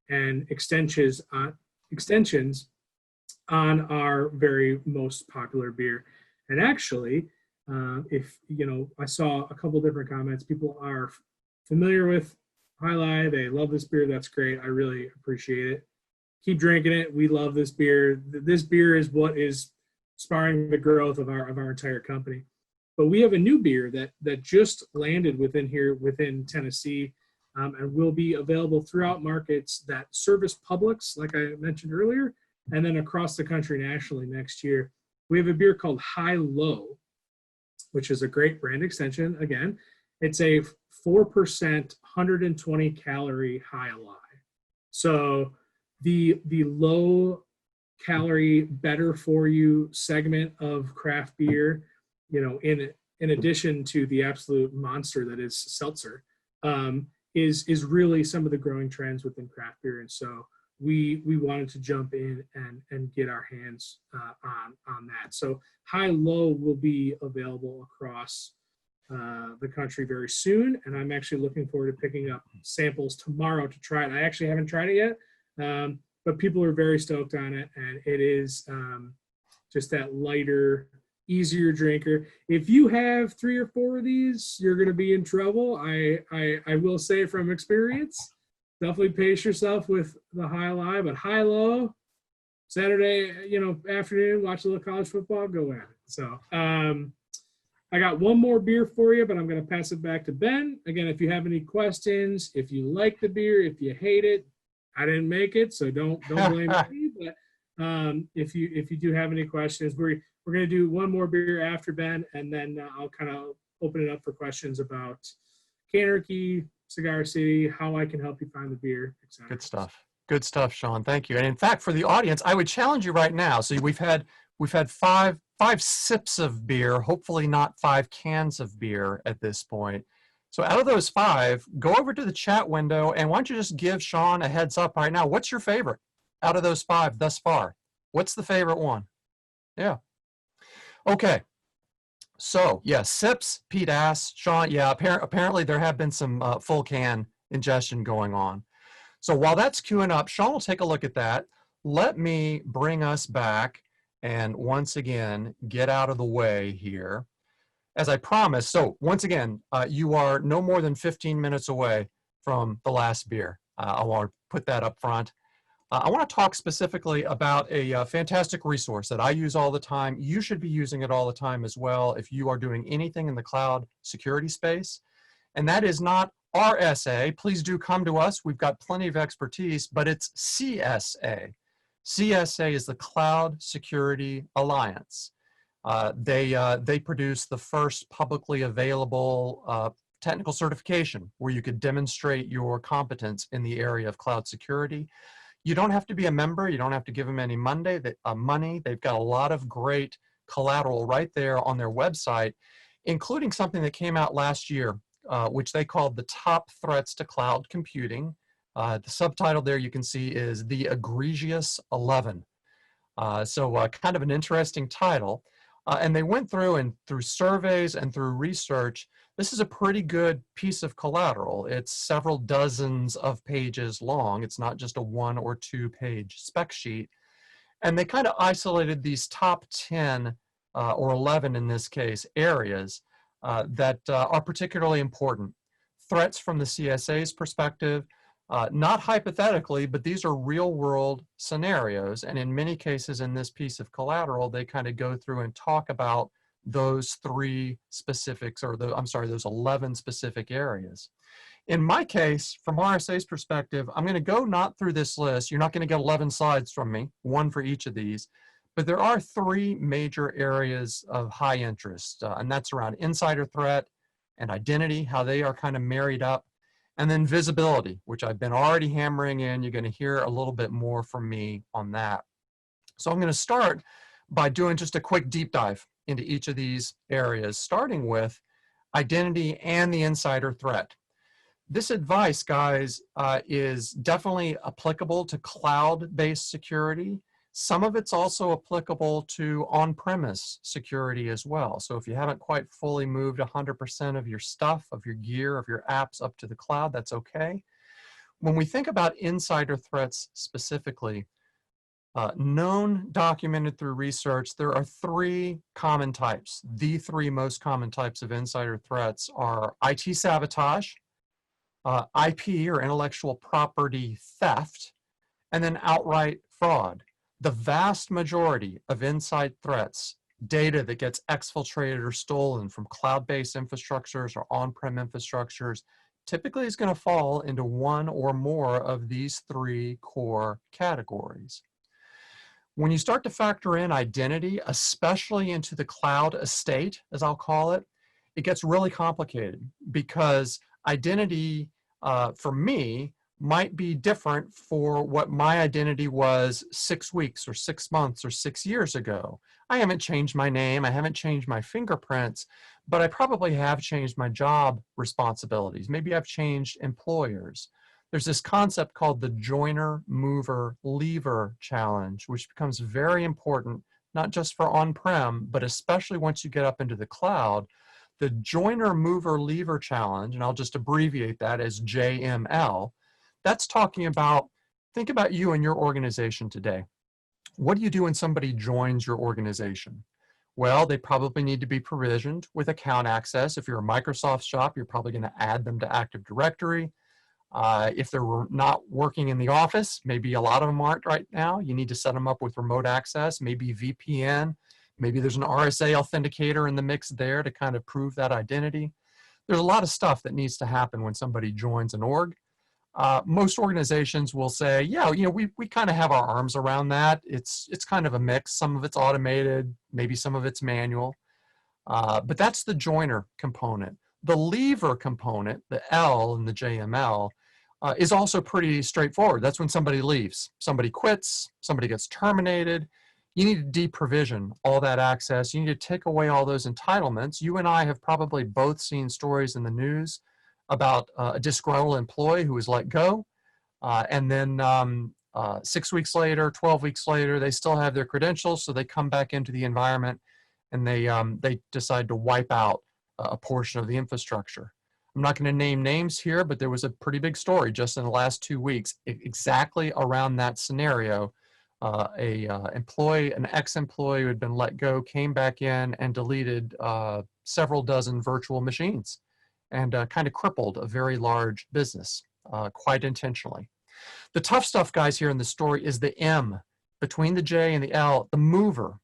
and extensions on our very most popular beer. And actually, if you know, I saw a couple different comments. People are familiar with Jai Alai. They love this beer. That's great. I really appreciate it. Keep drinking it. We love this beer. This beer is what is sparring the growth of our entire company. But we have a new beer that just landed within Tennessee, and will be available throughout markets that service Publix, like I mentioned earlier, and then across the country nationally next year. We have a beer called High Low, which is a great brand extension. Again, it's a 4%, 120 calorie high ally. So the low calorie, better for you segment of craft beer, in addition to the absolute monster that is seltzer, is really some of the growing trends within craft beer. And so we wanted to jump in and get our hands on that. So high-low will be available across the country very soon, and I'm actually looking forward to picking up samples tomorrow to try it. I actually haven't tried it yet, but people are very stoked on it, and it is just that lighter, easier drinker. If you have 3 or 4 of these, you're going to be in trouble. I will say from experience, definitely pace yourself with the high-low, but high-low, Saturday, afternoon, watch a little college football, go at it. So I got one more beer for you, but I'm going to pass it back to Ben. Again, if you have any questions, if you like the beer, if you hate it, I didn't make it, so don't blame me. But if you do have any questions, we're going to do one more beer after Ben, and then I'll kind of open it up for questions about Canarchy, Cigar City, how I can help you find the beer, etc. Good stuff. Good stuff, Sean. Thank you. And in fact, for the audience, I would challenge you right now. So we've had five sips of beer, hopefully not 5 cans of beer at this point. So out of those 5, go over to the chat window, and why don't you just give Sean a heads up right now? What's your favorite out of those 5 thus far? What's the favorite one? Yeah. Okay. So yeah, sips, Pete asked. Sean, yeah, apparently there have been some full can ingestion going on. So while that's queuing up, Sean will take a look at that. Let me bring us back and once again get out of the way here. As I promised, so once again, you are no more than 15 minutes away from the last beer. I want to put that up front. I want to talk specifically about a fantastic resource that I use all the time. You should be using it all the time as well if you are doing anything in the cloud security space. And that is not RSA. Please do come to us. We've got plenty of expertise, but it's CSA. CSA is the Cloud Security Alliance. They produce the first publicly available technical certification where you could demonstrate your competence in the area of cloud security. You don't have to be a member. You don't have to give them any money. They've got a lot of great collateral right there on their website, including something that came out last year, which they called the Top Threats to Cloud Computing. The subtitle there you can see is The Egregious 11. So kind of an interesting title. And they went through and through surveys and through research, this is a pretty good piece of collateral. It's several dozens of pages long. It's not just a 1 or 2 page spec sheet. And they kind of isolated these top 10 or 11 in this case areas that are particularly important. Threats from the CSA's perspective, not hypothetically, but these are real world scenarios. And in many cases in this piece of collateral, they kind of go through and talk about those 3 specifics, or those 11 specific areas. In my case, from RSA's perspective, I'm going to go not through this list. You're not going to get 11 slides from me, 1 for each of these, but there are 3 major areas of high interest, and that's around insider threat and identity, how they are kind of married up, and then visibility, which I've been already hammering in. You're going to hear a little bit more from me on that. So I'm going to start by doing just a quick deep dive into each of these areas, starting with identity and the insider threat. This advice, guys, is definitely applicable to cloud-based security. Some of it's also applicable to on-premise security as well. So if you haven't quite fully moved 100% of your stuff, of your gear, of your apps up to the cloud, that's okay. When we think about insider threats specifically, known, documented through research, there are 3 common types. The 3 most common types of insider threats are IT sabotage, IP or intellectual property theft, and then outright fraud. The vast majority of inside threats, data that gets exfiltrated or stolen from cloud-based infrastructures or on-prem infrastructures, typically is going to fall into 1 or more of these 3 core categories. When you start to factor in identity, especially into the cloud estate, as I'll call it, it gets really complicated because identity for me might be different for what my identity was 6 weeks or 6 months or 6 years ago. I haven't changed my name, I haven't changed my fingerprints, but I probably have changed my job responsibilities. Maybe I've changed employers. There's this concept called the joiner, mover, leaver challenge, which becomes very important, not just for on-prem, but especially once you get up into the cloud. The joiner, mover, leaver challenge, and I'll just abbreviate that as JML, that's talking about, think about you and your organization today. What do you do when somebody joins your organization? Well, they probably need to be provisioned with account access. If you're a Microsoft shop, you're probably going to add them to Active Directory. If they're not working in the office, maybe a lot of them aren't right now, you need to set them up with remote access, maybe VPN. Maybe there's an RSA authenticator in the mix there to kind of prove that identity. There's a lot of stuff that needs to happen when somebody joins an org. Most organizations will say, yeah, you know, we kind of have our arms around that. It's kind of a mix. Some of it's automated, maybe some of it's manual. But that's the joiner component. The leaver component, the L in the JML, is also pretty straightforward. That's when somebody leaves. Somebody quits, somebody gets terminated. You need to deprovision all that access. You need to take away all those entitlements. You and I have probably both seen stories in the news about a disgruntled employee who was let go. And then 6 weeks later, 12 weeks later, they still have their credentials, so they come back into the environment and they decide to wipe out a portion of the infrastructure. I'm not going to name names here, but there was a pretty big story just in the last 2 weeks exactly around that scenario. An ex-employee who had been let go came back in and deleted several dozen virtual machines and kind of crippled a very large business quite intentionally. The tough stuff, guys, here in the story is the M between the J and the L, the mover.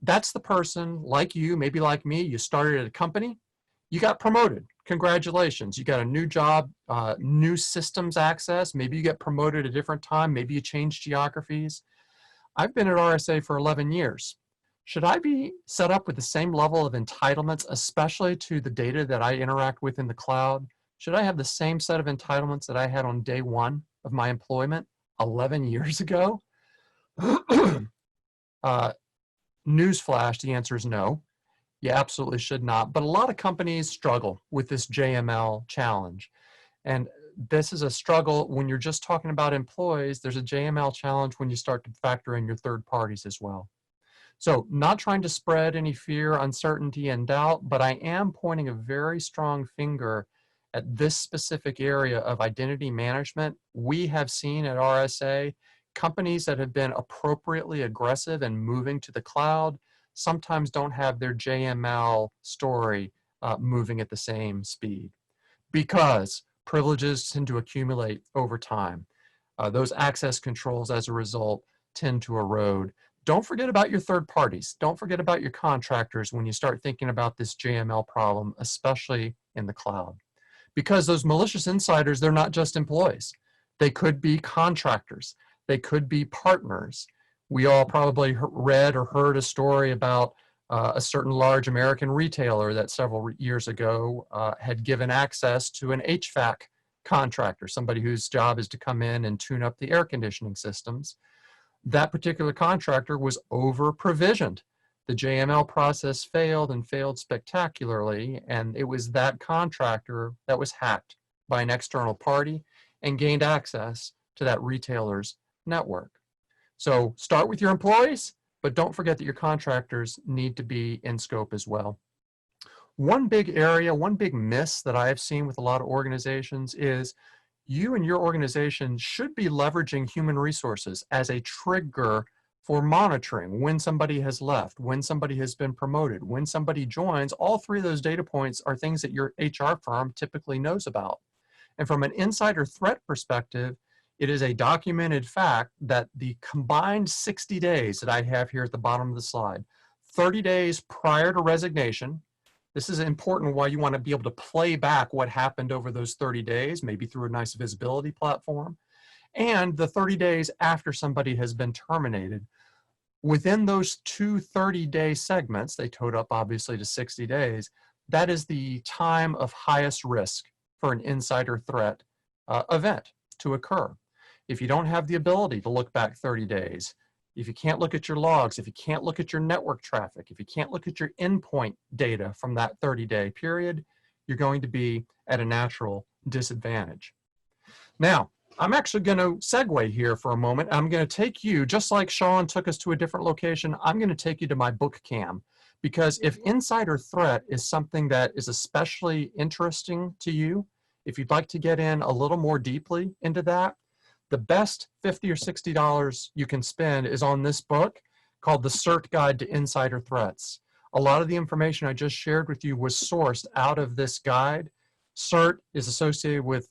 That's the person like you, maybe like me, you started at a company, you got promoted. Congratulations, you got a new job, new systems access, maybe you get promoted at a different time, maybe you change geographies. I've been at RSA for 11 years. Should I be set up with the same level of entitlements, especially to the data that I interact with in the cloud? Should I have the same set of entitlements that I had on day one of my employment 11 years ago? Newsflash, the answer is no. You absolutely should not. But a lot of companies struggle with this JML challenge. And this is a struggle when you're just talking about employees. There's a JML challenge when you start to factor in your third parties as well. So not trying to spread any fear, uncertainty, and doubt, but I am pointing a very strong finger at this specific area of identity management. We have seen at RSA companies that have been appropriately aggressive and moving to the cloud sometimes don't have their JML story moving at the same speed because privileges tend to accumulate over time. Those access controls as a result tend to erode. Don't forget about your third parties. Don't forget about your contractors when you start thinking about this JML problem, especially in the cloud. Because those malicious insiders, they're not just employees. They could be contractors. They could be partners. We all probably read or heard a story about a certain large American retailer that several years ago had given access to an HVAC contractor, somebody whose job is to come in and tune up the air conditioning systems. That particular contractor was over-provisioned. The JML process failed and failed spectacularly, and it was that contractor that was hacked by an external party and gained access to that retailer's network. So start with your employees, but don't forget that your contractors need to be in scope as well. One big area, one big miss that I have seen with a lot of organizations is you and your organization should be leveraging human resources as a trigger for monitoring when somebody has left, when somebody has been promoted, when somebody joins. All three of those data points are things that your HR firm typically knows about. And from an insider threat perspective, it is a documented fact that the combined 60 days that I have here at the bottom of the slide, 30 days prior to resignation, this is important why you want to be able to play back what happened over those 30 days, maybe through a nice visibility platform, and the 30 days after somebody has been terminated. Within those two 30-day segments, they total up obviously to 60 days, that is the time of highest risk for an insider threat event to occur. If you don't have the ability to look back 30 days, if you can't look at your logs, if you can't look at your network traffic, if you can't look at your endpoint data from that 30-day period, you're going to be at a natural disadvantage. Now, I'm actually going to segue here for a moment. I'm going to take you, just like Sean took us to a different location, I'm going to take you to my book cam. Because if insider threat is something that is especially interesting to you, if you'd like to get in a little more deeply into that, the best $50 or $60 you can spend is on this book called The CERT Guide to Insider Threats. A lot of the information I just shared with you was sourced out of this guide. CERT is associated with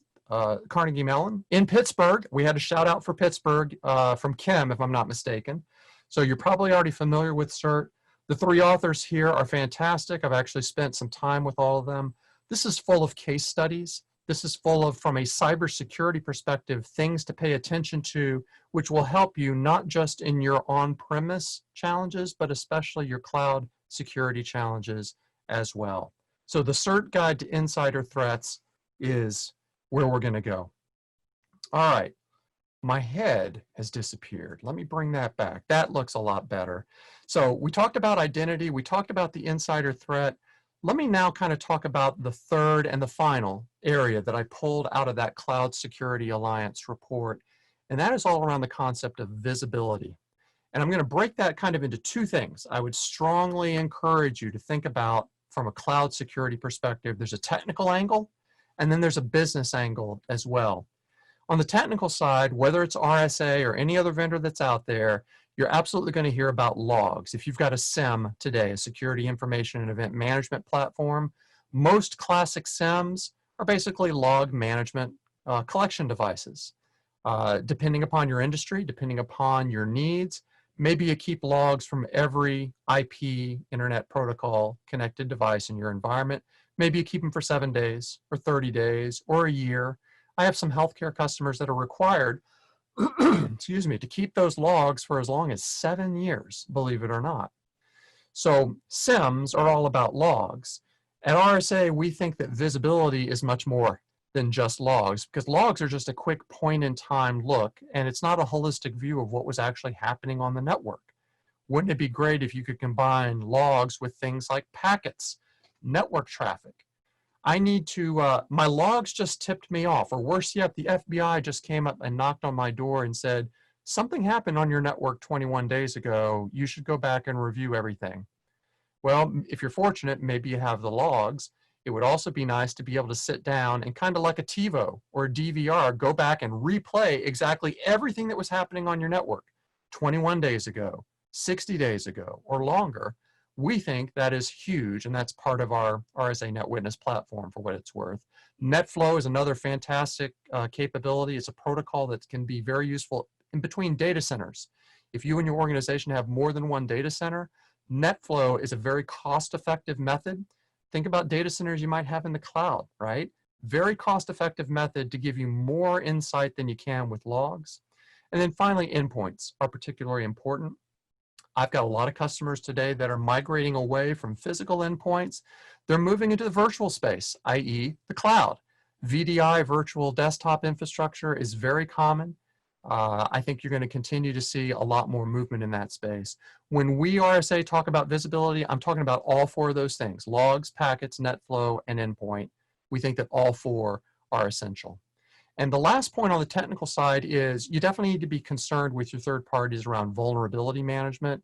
Carnegie Mellon in Pittsburgh. We had a shout out for Pittsburgh from Kim, if I'm not mistaken. So you're probably already familiar with CERT. The three authors here are fantastic. I've actually spent some time with all of them. This is full of case studies. This is full of, from a cybersecurity perspective, things to pay attention to, which will help you not just in your on-premise challenges, but especially your cloud security challenges as well. So the CERT Guide to Insider Threats is where we're going to go. All right. My head has disappeared. Let me bring that back. That looks a lot better. So we talked about identity. We talked about the insider threat. Let me now kind of talk about the third and the final area that I pulled out of that Cloud Security Alliance report. And that is all around the concept of visibility. And I'm going to break that kind of into two things. I would strongly encourage you to think about from a cloud security perspective. There's a technical angle, and then there's a business angle as well. On the technical side, whether it's RSA or any other vendor that's out there, you're absolutely going to hear about logs. If you've got a SIEM today, a security information and event management platform, most classic SIEMs are basically log management collection devices. Depending upon your industry, depending upon your needs, maybe you keep logs from every IP internet protocol connected device in your environment. Maybe you keep them for 7 days or 30 days or a year. I have some healthcare customers that are required, excuse me, to keep those logs for as long as 7 years, believe it or not. So SIEMs are all about logs. At RSA, we think that visibility is much more than just logs, because logs are just a quick point in time look, and it's not a holistic view of what was actually happening on the network. Wouldn't it be great if you could combine logs with things like packets, network traffic? I need to, my logs just tipped me off, or worse yet, the FBI just came up and knocked on my door and said, something happened on your network 21 days ago, you should go back and review everything. Well, if you're fortunate, maybe you have the logs. It would also be nice to be able to sit down and kind of like a TiVo or a DVR, go back and replay exactly everything that was happening on your network 21 days ago, 60 days ago, or longer. We think that is huge, and that's part of our RSA Net Witness platform for what it's worth. NetFlow is another fantastic capability. It's a protocol that can be very useful in between data centers. If you and your organization have more than one data center, NetFlow is a very cost-effective method. Think about data centers you might have in the cloud, right? Very cost-effective method to give you more insight than you can with logs. And then finally, endpoints are particularly important. I've got a lot of customers today that are migrating away from physical endpoints. They're moving into the virtual space, i.e. the cloud. VDI, virtual desktop infrastructure, is very common. I think you're going to continue to see a lot more movement in that space. When we RSA talk about visibility, I'm talking about all four of those things: logs, packets, NetFlow, and endpoint. We think that all four are essential. And the last point on the technical side is you definitely need to be concerned with your third parties around vulnerability management.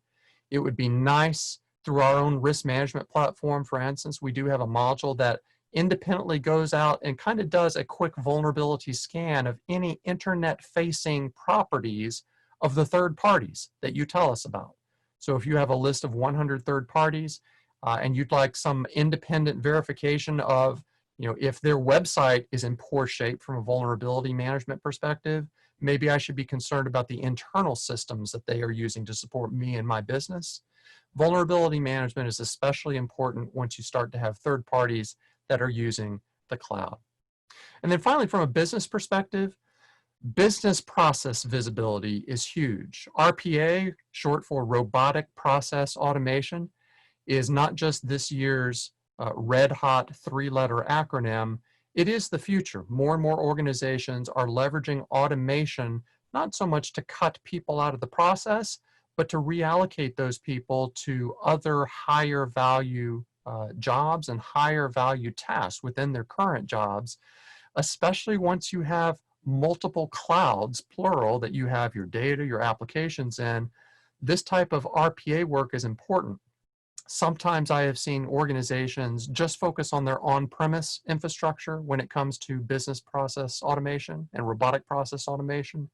It would be nice through our own risk management platform, for instance, we do have a module that independently goes out and kind of does a quick vulnerability scan of any internet-facing properties of the third parties that you tell us about. So if you have a list of 100 third parties and you'd like some independent verification of, if their website is in poor shape from a vulnerability management perspective, maybe I should be concerned about the internal systems that they are using to support me and my business. Vulnerability management is especially important once you start to have third parties that are using the cloud. And then finally, from a business perspective, business process visibility is huge. RPA, short for Robotic Process Automation, is not just this year's red hot 3-letter acronym. It is the future. More and more organizations are leveraging automation, not so much to cut people out of the process, but to reallocate those people to other higher value jobs and higher value tasks within their current jobs, especially once you have multiple clouds, plural, that you have your data, your applications in. This type of RPA work is important. Sometimes I have seen organizations just focus on their on-premise infrastructure when it comes to business process automation and robotic process automation.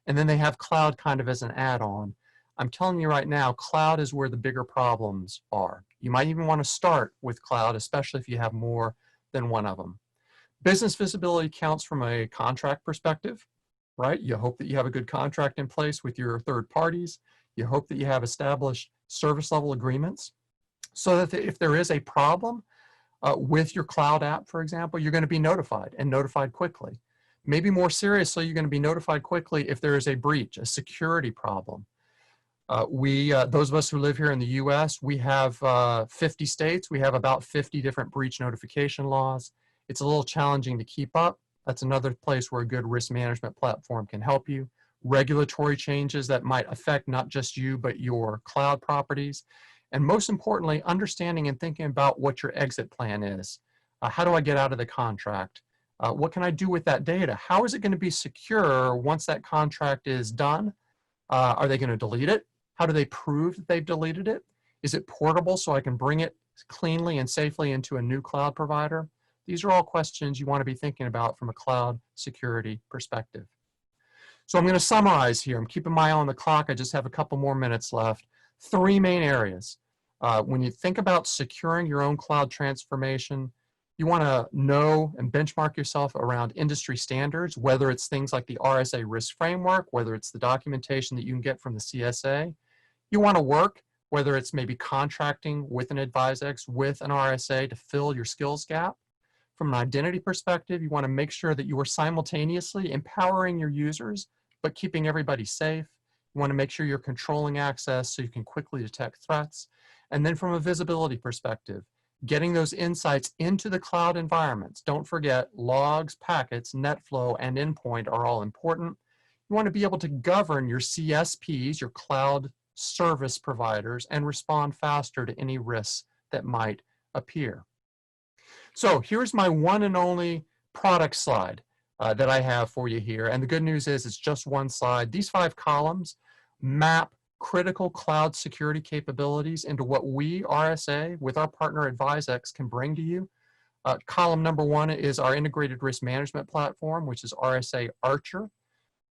And then they have cloud kind of as an add-on. I'm telling you right now, cloud is where the bigger problems are. You might even want to start with cloud, especially if you have more than one of them. Business visibility counts from a contract perspective, right? You hope that you have a good contract in place with your third parties. You hope that you have established service level agreements so that if there is a problem with your cloud app, for example, you're going to be notified and notified quickly. Maybe more seriously, you're going to be notified quickly if there is a breach, a security problem. Those of us who live here in the US, we have 50 states. We have about 50 different breach notification laws. It's a little challenging to keep up. That's another place where a good risk management platform can help you. Regulatory changes that might affect not just you, but your cloud properties. And most importantly, understanding and thinking about what your exit plan is. How do I get out of the contract? What can I do with that data? How is it going to be secure once that contract is done? Are they going to delete it? How do they prove that they've deleted it? Is it portable so I can bring it cleanly and safely into a new cloud provider? These are all questions you want to be thinking about from a cloud security perspective. So I'm going to summarize here. I'm keeping my eye on the clock. I just have a couple more minutes left. 3 main areas. When you think about securing your own cloud transformation, you want to know and benchmark yourself around industry standards, whether it's things like the RSA Risk Framework, whether it's the documentation that you can get from the CSA. You want to work, whether it's maybe contracting with an AdviseX, with an RSA to fill your skills gap. From an identity perspective, you want to make sure that you are simultaneously empowering your users, but keeping everybody safe. You want to make sure you're controlling access so you can quickly detect threats. And then from a visibility perspective, getting those insights into the cloud environments. Don't forget, logs, packets, NetFlow, and endpoint are all important. You want to be able to govern your CSPs, your cloud service providers, and respond faster to any risks that might appear. So here's my one and only product slide that I have for you here. And the good news is it's just one slide. These 5 columns map critical cloud security capabilities into what we, RSA, with our partner AdviseX, can bring to you. Column number 1 is our integrated risk management platform, which is RSA Archer.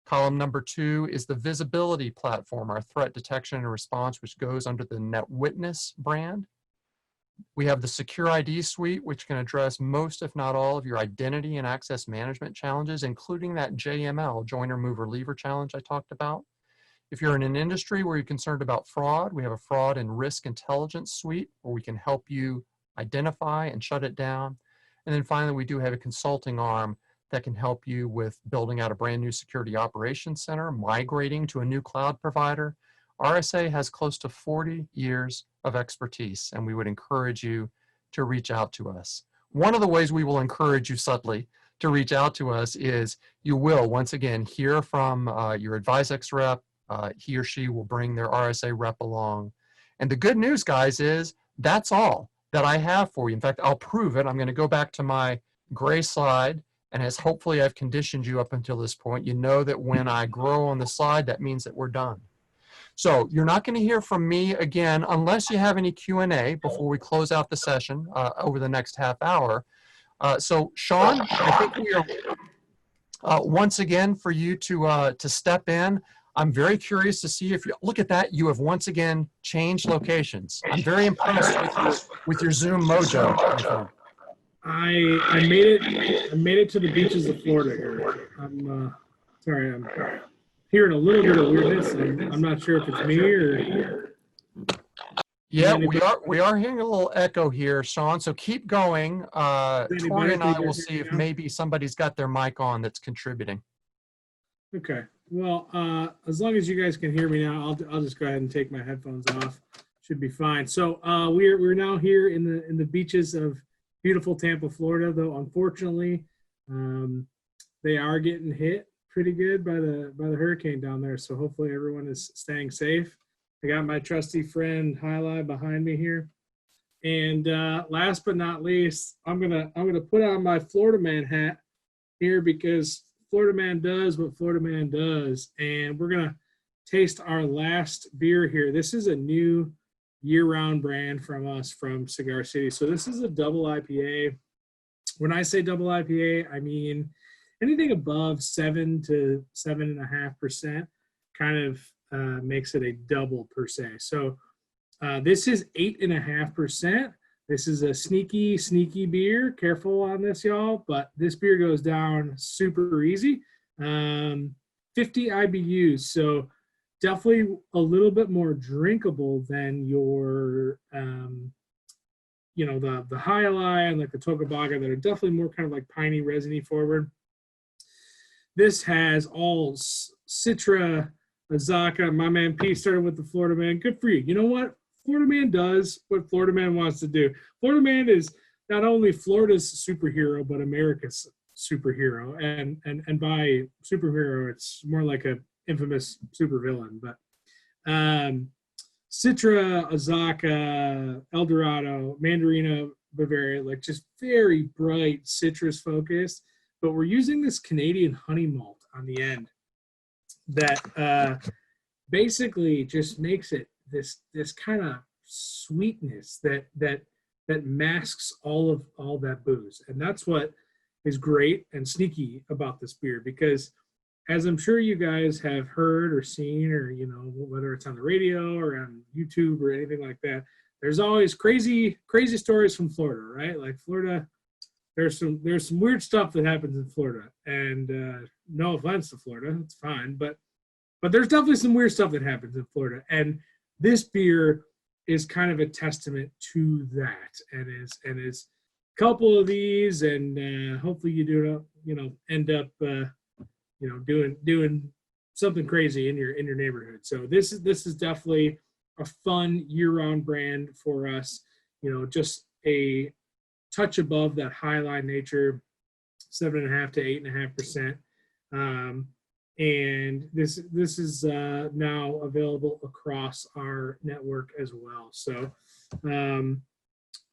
Column number 2 is the visibility platform, our threat detection and response, which goes under the NetWitness brand. We have the Secure ID suite, which can address most, if not all, of your identity and access management challenges, including that JML, joiner, mover, leaver challenge I talked about. If you're in an industry where you're concerned about fraud, we have a fraud and risk intelligence suite where we can help you identify and shut it down. And then finally, we do have a consulting arm that can help you with building out a brand new security operations center, migrating to a new cloud provider. RSA has close to 40 years of expertise, and we would encourage you to reach out to us. One of the ways we will encourage you subtly to reach out to us is you will, once again, hear from your AdviseX rep. He or she will bring their RSA rep along. And the good news, guys, is that's all that I have for you. In fact, I'll prove it. I'm going to go back to my gray slide. And as hopefully I've conditioned you up until this point, you know that when I grow on the slide, that means that we're done. So you're not going to hear from me again unless you have any Q&A before we close out the session over the next half hour. So Sean, I think we are once again for you to step in. I'm very curious to see if you look at that. You have once again changed locations. I'm very impressed with your Zoom mojo. I made it to the beaches of Florida here. I'm sorry, I'm hearing a little bit of weirdness. I'm not sure if it's me or. Yeah, we are hearing a little echo here, Sean. So keep going. Tori and I will see if maybe somebody's got their mic on that's contributing. Okay. Well, as long as you guys can hear me now, I'll just go ahead and take my headphones off. Should be fine. So we're now here in the beaches of beautiful Tampa, Florida. Though unfortunately, They are getting hit pretty good by the hurricane down there. So hopefully everyone is staying safe. I got my trusty friend Highlight behind me here. And last but not least, I'm gonna put on my Florida man hat here because Florida man does what Florida man does, and we're gonna taste our last beer here. This is a new year-round brand from us from Cigar City. So this is a double IPA. When I say double IPA, I mean anything above 7 to 7.5% kind of makes it a double per se. So this is 8.5%. This is a sneaky beer. Careful on this, y'all, but this beer goes down super easy. 50 IBUs, so definitely a little bit more drinkable than your, the High Ally and like the Tokabaga that are definitely more kind of like piney, resiny forward. This has all Citra, Azaka. My man P started with the Florida man. Good for you. You know what? Florida man does what Florida man wants to do. Florida man is not only Florida's superhero, but America's superhero. And by superhero, it's more like a infamous supervillain. But Citra, Azaka, El Dorado, Mandarina, Bavaria, like just very bright citrus focused. But we're using this Canadian honey malt on the end that basically just makes it this kind of sweetness that masks all that booze. And that's what is great and sneaky about this beer, because as I'm sure you guys have heard or seen, or whether it's on the radio or on YouTube or anything like that, there's always crazy stories from Florida, right? Like Florida, there's some weird stuff that happens in Florida, and no offense to Florida, it's fine, but there's definitely some weird stuff that happens in Florida, and this beer is kind of a testament to that, and is a couple of these, and hopefully you do end up doing something crazy in your neighborhood. So this is definitely a fun year-round brand for us. Just a touch above that highline nature, 7.5 to 8.5%. And this is now available across our network as well. So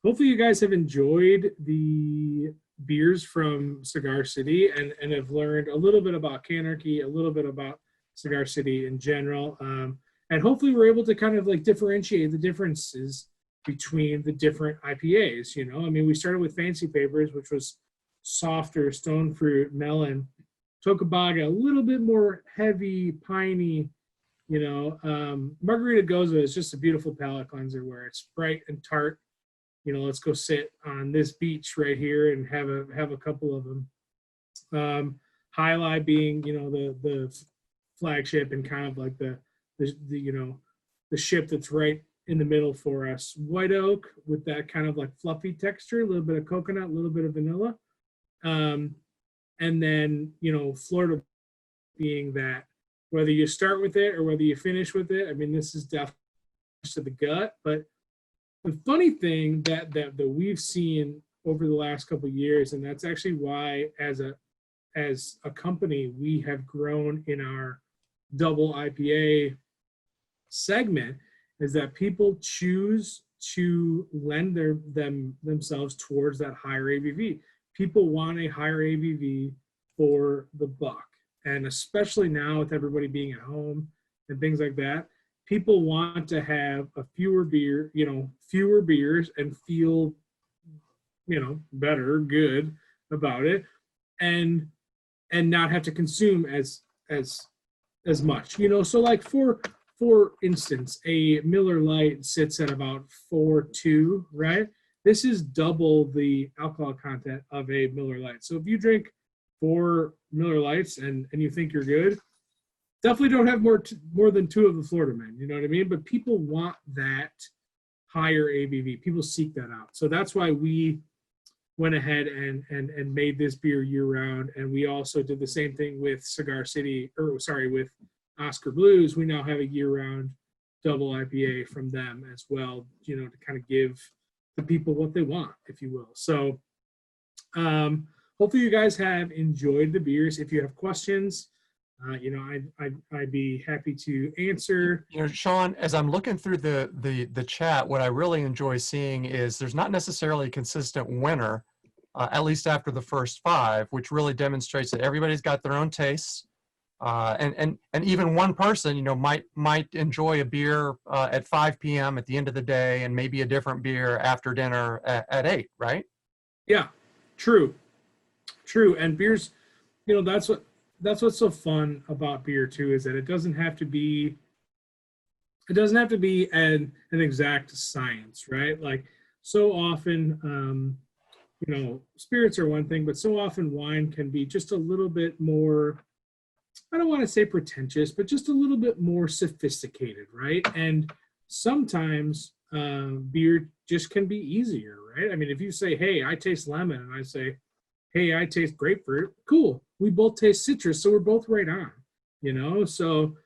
hopefully you guys have enjoyed the beers from Cigar City and have learned a little bit about Canarchy, a little bit about Cigar City in general. And hopefully we're able to kind of like differentiate the differences between the different IPAs. We started with Fancy Papers, which was softer, stone fruit, melon. Tokabaga, a little bit more heavy, piney, Margarita Goza is just a beautiful palate cleanser where it's bright and tart. Let's go sit on this beach right here and have a couple of them. Highlight being, the flagship and kind of like the ship that's right in the middle for us. White oak with that kind of like fluffy texture, a little bit of coconut, a little bit of vanilla. And then, Florida being that, whether you start with it or whether you finish with it, this is definitely to the gut. But the funny thing that we've seen over the last couple of years, and that's actually why as a company, we have grown in our double IPA segment, is that people choose to lend themselves towards that higher ABV. People want a higher ABV for the buck. And especially now with everybody being at home and things like that, people want to have fewer beers and feel, better, good about it, and not have to consume as much. So like for instance, a Miller Lite sits at about 4.2, right? This is double the alcohol content of a Miller Lite. So if you drink 4 Miller Lights and you think you're good, definitely don't have more than 2 of the Florida Men. You know what I mean? But people want that higher ABV. People seek that out. So that's why we went ahead and made this beer year round. And we also did the same thing with with Oscar Blues. We now have a year round double IPA from them as well, to kind of give the people what they want, if you will. So hopefully you guys have enjoyed the beers. If you have questions, you know, I'd be happy to answer. You know, Sean, as I'm looking through the chat, what I really enjoy seeing is there's not necessarily a consistent winner, at least after the first 5, which really demonstrates that everybody's got their own tastes. And even one person, you know, might enjoy a beer at 5 p.m. at the end of the day, and maybe a different beer after dinner at 8, right? Yeah, true. And beers, you know, that's what's so fun about beer too, is that it doesn't have to be an exact science, right? Like so often, you know, spirits are one thing, but so often wine can be just a little bit more, I don't want to say pretentious, but just a little bit more sophisticated, right? And sometimes beer just can be easier, right? I mean, if you say, hey, I taste lemon, and I say, hey, I taste grapefruit, cool. We both taste citrus, so we're both right on, you know? So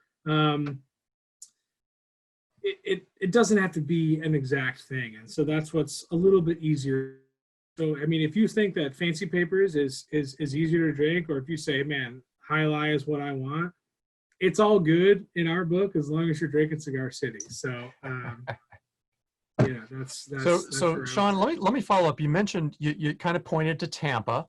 it doesn't have to be an exact thing. And so that's what's a little bit easier. So, I mean, if you think that Fancy Papers is easier to drink, or if you say, man, High Lie is what I want, it's all good in our book as long as you're drinking Cigar City. So, yeah, that's so Sean, let me follow up. You mentioned you kind of pointed to Tampa.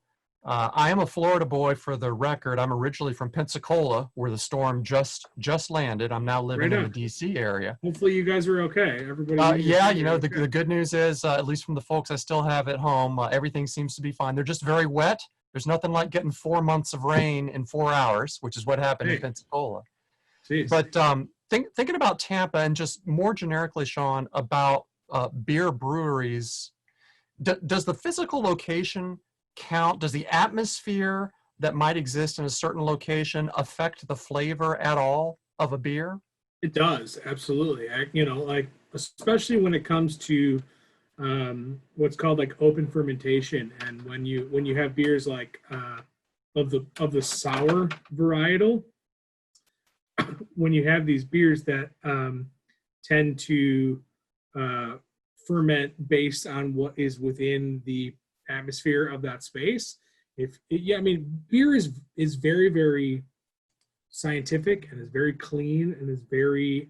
I am a Florida boy, for the record. I'm originally from Pensacola, where the storm just landed. I'm now living in the DC area. Hopefully you guys are okay. Everybody. Yeah, you know, the good news is, at least from the folks I still have at home, everything seems to be fine. They're just very wet. There's nothing like getting 4 months of rain in 4 hours, which is what happened in Pensacola. Jeez. But thinking about Tampa, and just more generically, Sean, about beer breweries, does the physical location count? Does the atmosphere that might exist in a certain location affect the flavor at all of a beer? It does, absolutely. You know, like especially when it comes to what's called like open fermentation, and when you have beers like of the sour varietal, when you have these beers that tend to ferment based on what is within the atmosphere of that space. I mean, beer is very, very scientific, and is very clean, and is very,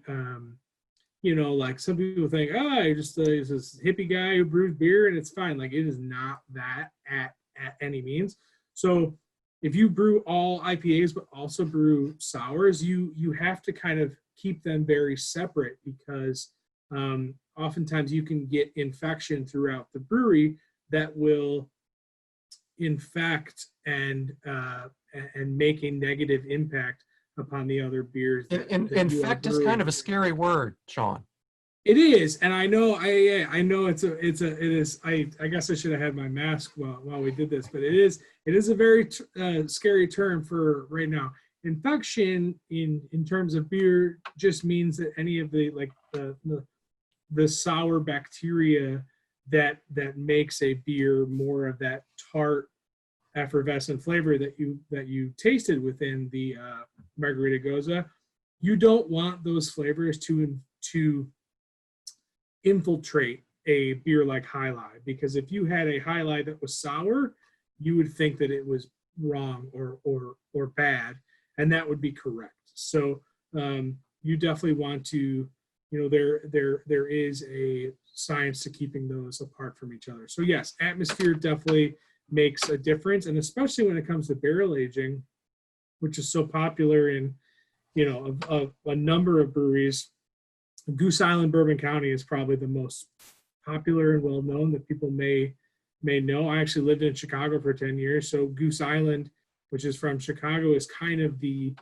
you know, like some people think, you're just this hippie guy who brews beer and it's fine. Like, it is not that at any means. So if you brew all IPAs but also brew sours, you have to kind of keep them very separate, because oftentimes you can get infection throughout the brewery that will infect and make a negative impact upon the other beers. Infect is kind of a scary word, Sean. It is, and I know it is. I guess I should have had my mask while we did this, but it is a very scary term for right now. Infection in terms of beer just means that any of the sour bacteria that makes a beer more of that tart, effervescent flavor that you tasted within the Margarita Goza, you don't want those flavors to infiltrate a beer like High Lie, because if you had a High Lie that was sour, you would think that it was wrong or bad, and that would be correct. So you definitely want to, you know, there is a science to keeping those apart from each other. So yes, atmosphere definitely makes a difference, and especially when it comes to barrel aging, which is so popular in, you know, a number of breweries. Goose Island, Bourbon County is probably the most popular and well known that people may know. I actually lived in Chicago for 10 years, so Goose Island, which is from Chicago, is kind of the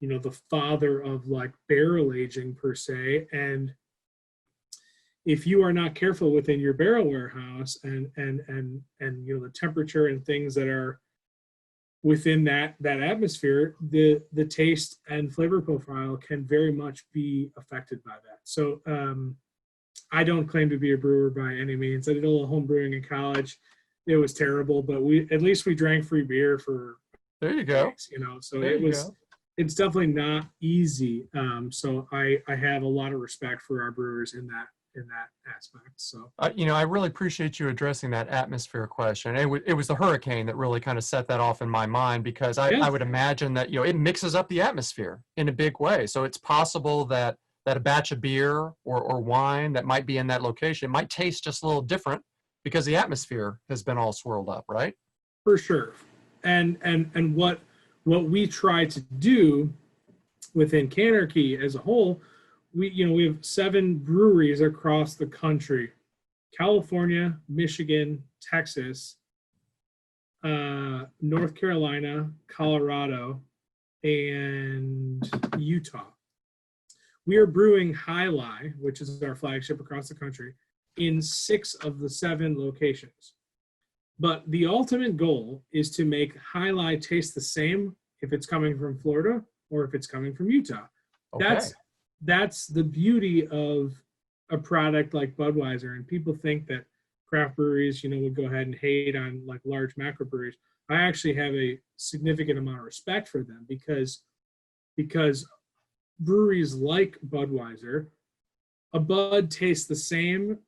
you know, the father of like barrel aging per se. And if you are not careful within your barrel warehouse and you know, the temperature and things that are within that atmosphere, the taste and flavor profile can very much be affected by that. So I don't claim to be a brewer by any means. I did a little home brewing in college. It was terrible, but at least we drank free beer for there you go weeks, you know. So it's definitely not easy. So I have a lot of respect for our brewers in in that aspect. So I really appreciate you addressing that atmosphere question. It was the hurricane that really kind of set that off in my mind, because yeah, I would imagine that, it mixes up the atmosphere in a big way. So it's possible that a batch of beer or wine that might be in that location might taste just a little different because the atmosphere has been all swirled up, right? for sure. And what we try to do within Canarchy as a whole, we have 7 breweries across the country: California, Michigan, Texas, North Carolina, Colorado, and Utah. We are brewing High Lie, which is our flagship across the country, in 6 of the 7 locations. But the ultimate goal is to make High Lie taste the same if it's coming from Florida or if it's coming from Utah. Okay. That's the beauty of a product like Budweiser. And people think that craft breweries, would go ahead and hate on like large macro breweries. I actually have a significant amount of respect for them because breweries like Budweiser, a Bud tastes the same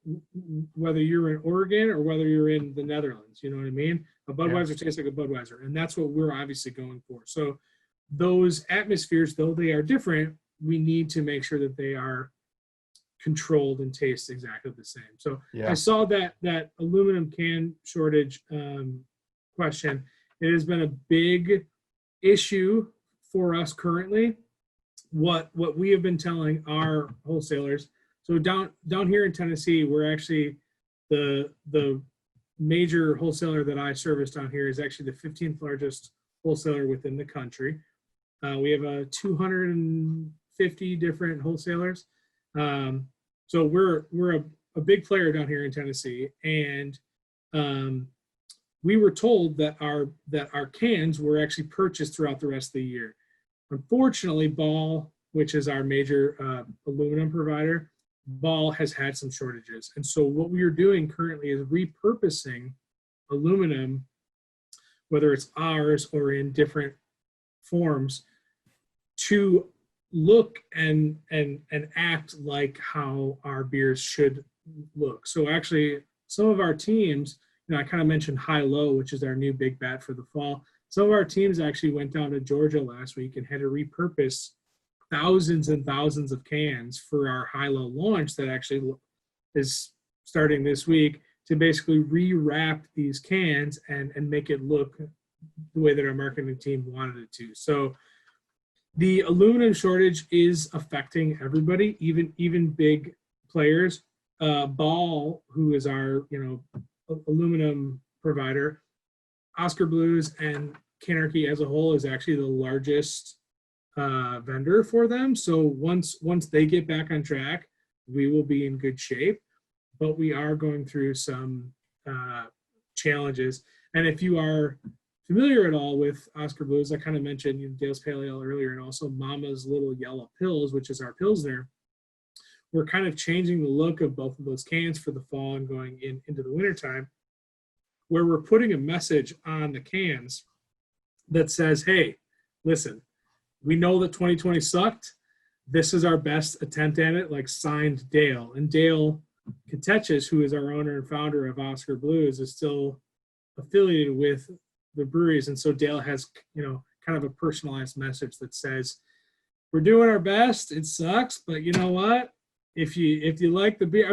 whether you're in Oregon or whether you're in the Netherlands. You know what I mean? A Budweiser tastes like a Budweiser, and that's what we're obviously going for. So those atmospheres, though they are different, we need to make sure that they are controlled and taste exactly the same. So I saw that aluminum can shortage question. It has been a big issue for us currently. What we have been telling our wholesalers. So down here in Tennessee, we're actually the major wholesaler that I service down here is actually the 15th largest wholesaler within the country. We have 250 different wholesalers. So we're a big player down here in Tennessee, and we were told that our cans were actually purchased throughout the rest of the year. Unfortunately, Ball, which is our major aluminum provider, Ball has had some shortages. And so what we are doing currently is repurposing aluminum, whether it's ours or in different forms, to look and act like how our beers should look. So actually, some of our teams, I kind of mentioned High Low, which is our new big bat for the fall. Some of our teams actually went down to Georgia last week and had to repurpose thousands and thousands of cans for our high-low launch that actually is starting this week, to basically rewrap these cans and make it look the way that our marketing team wanted it to. So the aluminum shortage is affecting everybody, even big players. Ball, who is our aluminum provider, Oscar Blues and Canarchy as a whole is actually the largest vendor for them. So once they get back on track, we will be in good shape. But we are going through some challenges. And if you are familiar at all with Oscar Blues, I kind of mentioned Dale's Pale Ale earlier, and also Mama's Little Yellow Pills, which is our Pilsner. We're kind of changing the look of both of those cans for the fall and going into the wintertime, where we're putting a message on the cans that says, hey, listen, we know that 2020 sucked. This is our best attempt at it, like signed Dale. And Dale Kateches, who is our owner and founder of Oscar Blues, is still affiliated with the breweries. And so Dale has, kind of a personalized message that says, we're doing our best. It sucks, but you know what? If you like the beer,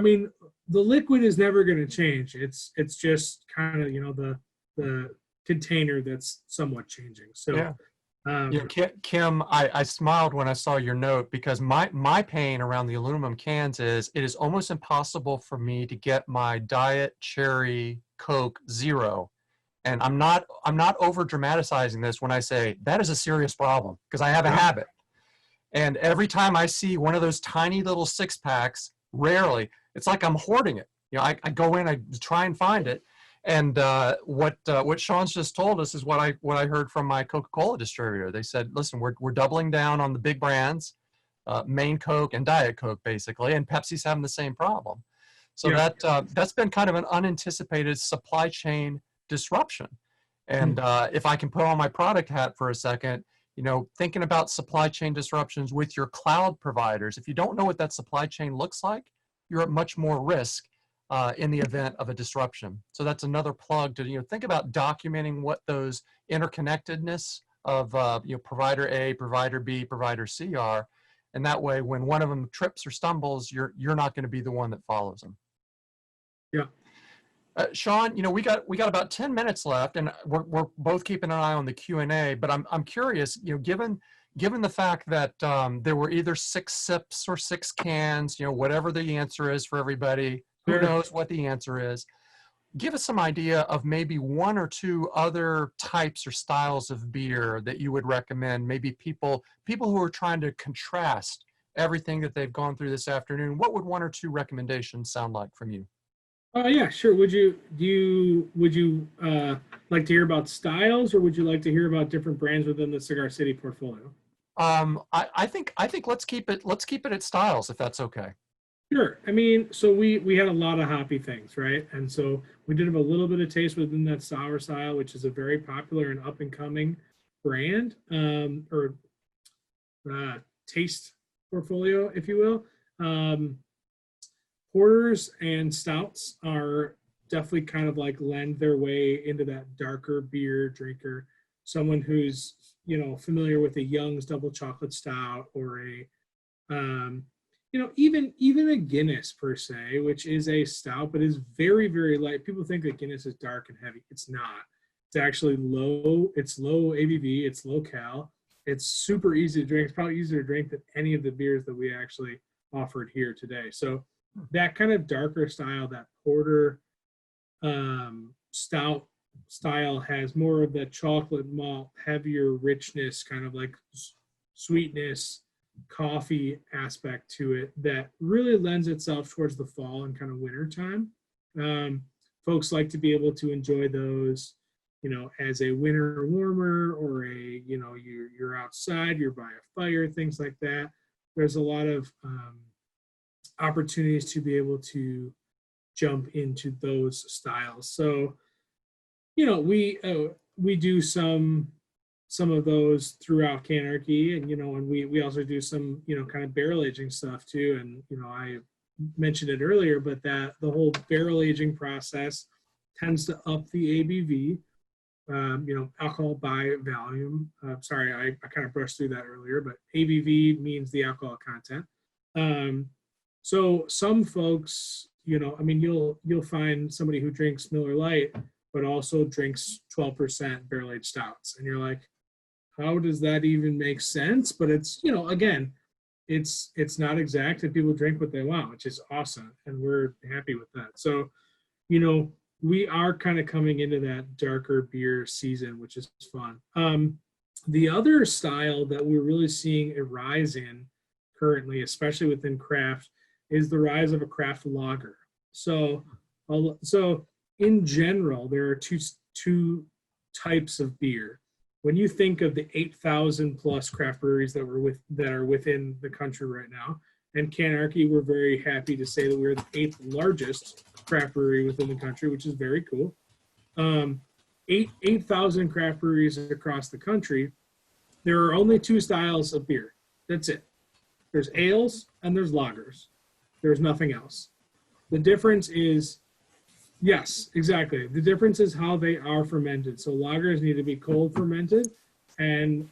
the liquid is never going to change. It's just kind of, the container that's somewhat changing. So yeah. Kim, I smiled when I saw your note, because my pain around the aluminum cans is it is almost impossible for me to get my Diet Cherry Coke Zero. And I'm not over dramatizing this when I say that is a serious problem, because I have a habit. And every time I see one of those tiny little 6-packs, rarely, it's like I'm hoarding it. I go in, I try and find it. And what Sean's just told us is what I heard from my Coca-Cola distributor. They said, listen, we're doubling down on the big brands, Maine Coke and Diet Coke, basically, and Pepsi's having the same problem. So that's been kind of an unanticipated supply chain disruption. And if I can put on my product hat for a second, thinking about supply chain disruptions with your cloud providers, if you don't know what that supply chain looks like, you're at much more risk in the event of a disruption. So that's another plug to think about documenting what those interconnectedness of provider A, provider B, provider C are, and that way when one of them trips or stumbles, you're not going to be the one that follows them. Yeah. Sean, we got about 10 minutes left, and we're both keeping an eye on the Q&A. But I'm curious, given the fact that there were either 6 sips or 6 cans, whatever the answer is for everybody, who knows what the answer is. Give us some idea of maybe 1 or 2 other types or styles of beer that you would recommend. Maybe people who are trying to contrast everything that they've gone through this afternoon. What would 1 or 2 recommendations sound like from you? Yeah, sure. Would you like to hear about styles, or would you like to hear about different brands within the Cigar City portfolio? I think let's keep it at styles, if that's okay. Sure. I mean, so we had a lot of hoppy things, right? And so we did have a little bit of taste within that sour style, which is a very popular and up and coming brand, or taste portfolio, if you will. Porters and stouts are definitely kind of like lend their way into that darker beer drinker. Someone who's, familiar with a Young's double chocolate stout, or a, even a Guinness per se, which is a stout, but is very, very light. People think that Guinness is dark and heavy. It's not. It's actually low. It's low ABV. It's low cal. It's super easy to drink. It's probably easier to drink than any of the beers that we actually offered here today. So that kind of darker style, that porter stout style, has more of that chocolate malt, heavier richness, kind of like sweetness, coffee aspect to it that really lends itself towards the fall and kind of winter time. Folks like to be able to enjoy those, as a winter warmer, or you're outside, you're by a fire, things like that. There's a lot of opportunities to be able to jump into those styles. So, we do some of those throughout Canarchy, and we also do some kind of barrel aging stuff too. And I mentioned it earlier, but that the whole barrel aging process tends to up the ABV. Alcohol by volume. Sorry, I kind of brushed through that earlier, but ABV means the alcohol content. So some folks, you'll find somebody who drinks Miller Lite, but also drinks 12% barrel-aged stouts. And you're like, how does that even make sense? But it's, again, it's not exact, and people drink what they want, which is awesome. And we're happy with that. So, we are kind of coming into that darker beer season, which is fun. The other style that we're really seeing a rise in currently, especially within craft, is the rise of a craft lager. So in general, there are two types of beer. When you think of the 8,000 plus craft breweries that are within the country right now, and Canarchy, we're very happy to say that we're the 8th largest craft brewery within the country, which is very cool. 8,000 craft breweries across the country. There are only 2 styles of beer. That's it. There's ales and there's lagers. There's nothing else. The difference is, yes, exactly. The difference is how they are fermented. So lagers need to be cold fermented, and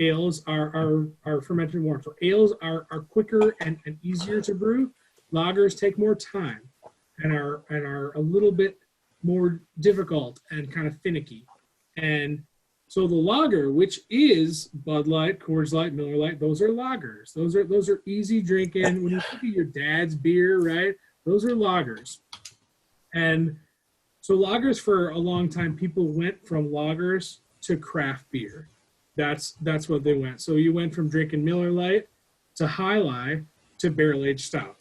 ales are fermented warm. So ales are quicker and easier to brew. Lagers take more time and are a little bit more difficult and kind of finicky. And so the lager, which is Bud Light, Coors Light, Miller Light, those are lagers. Those are easy drinking. When you think of your dad's beer, right? Those are lagers. And so lagers, for a long time, people went from lagers to craft beer. That's what they went. So you went from drinking Miller Lite to High Life to barrel-aged stout.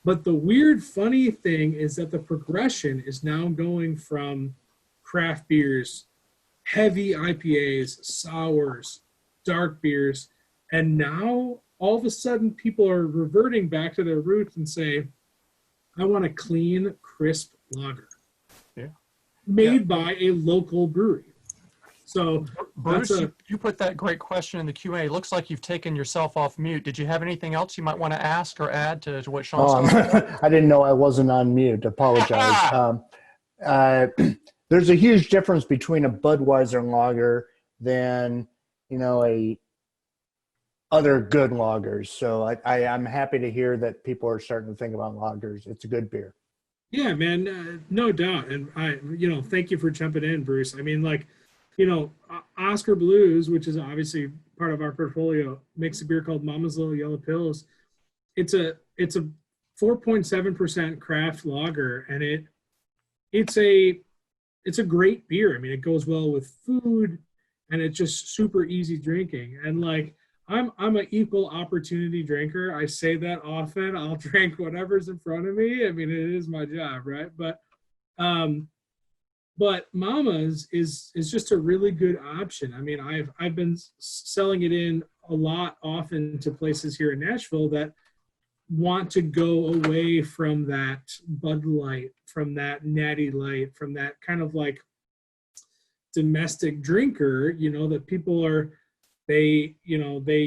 But the weird, funny thing is that the progression is now going from craft beers, heavy IPAs, sours, dark beers, and now all of a sudden people are reverting back to their roots and say, I want a clean, crisp lager made by a local brewery. So Bruce, that's you put that great question in the Q&A. Looks like you've taken yourself off mute. Did you have anything else you might want to ask or add to what Sean's talking about? I didn't know I wasn't on mute. Apologize. Uh, there's a huge difference between a Budweiser lager than, a other good lagers. So I'm happy to hear that people are starting to think about lagers. It's a good beer. Yeah, man, no doubt. And thank you for jumping in, Bruce. I mean, Oscar Blues, which is obviously part of our portfolio, makes a beer called Mama's Little Yellow Pills. It's a 4.7% craft lager, and it's a great beer. I mean, it goes well with food, and it's just super easy drinking. And I'm an equal opportunity drinker. I say that often. I'll drink whatever's in front of me. I mean, it is my job, right? But Mama's is just a really good option. I mean, I've been selling it in a lot often to places here in Nashville that want to go away from that Bud Light, from that Natty Light, from that kind of domestic drinker, that people are, they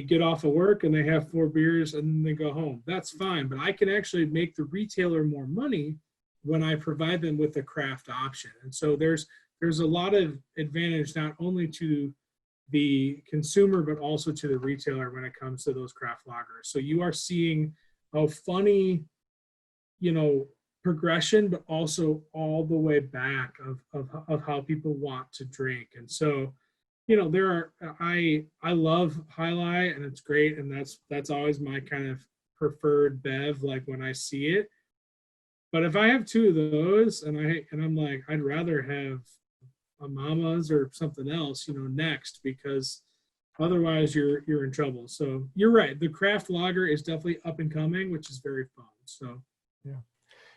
get off of work and they have 4 beers and then they go home. That's fine, but I can actually make the retailer more money when I provide them with a craft option. And so there's a lot of advantage not only to the consumer, but also to the retailer when it comes to those craft lagers. So you are seeing a funny, progression, but also all the way back of how people want to drink. And so, I love Jai Alai, and it's great. And that's always my kind of preferred bev, when I see it. But if I have 2 of those and I'm like, I'd rather have a Mama's or something else, next, because otherwise you're in trouble. So you're right. The craft lager is definitely up and coming, which is very fun. So, yeah.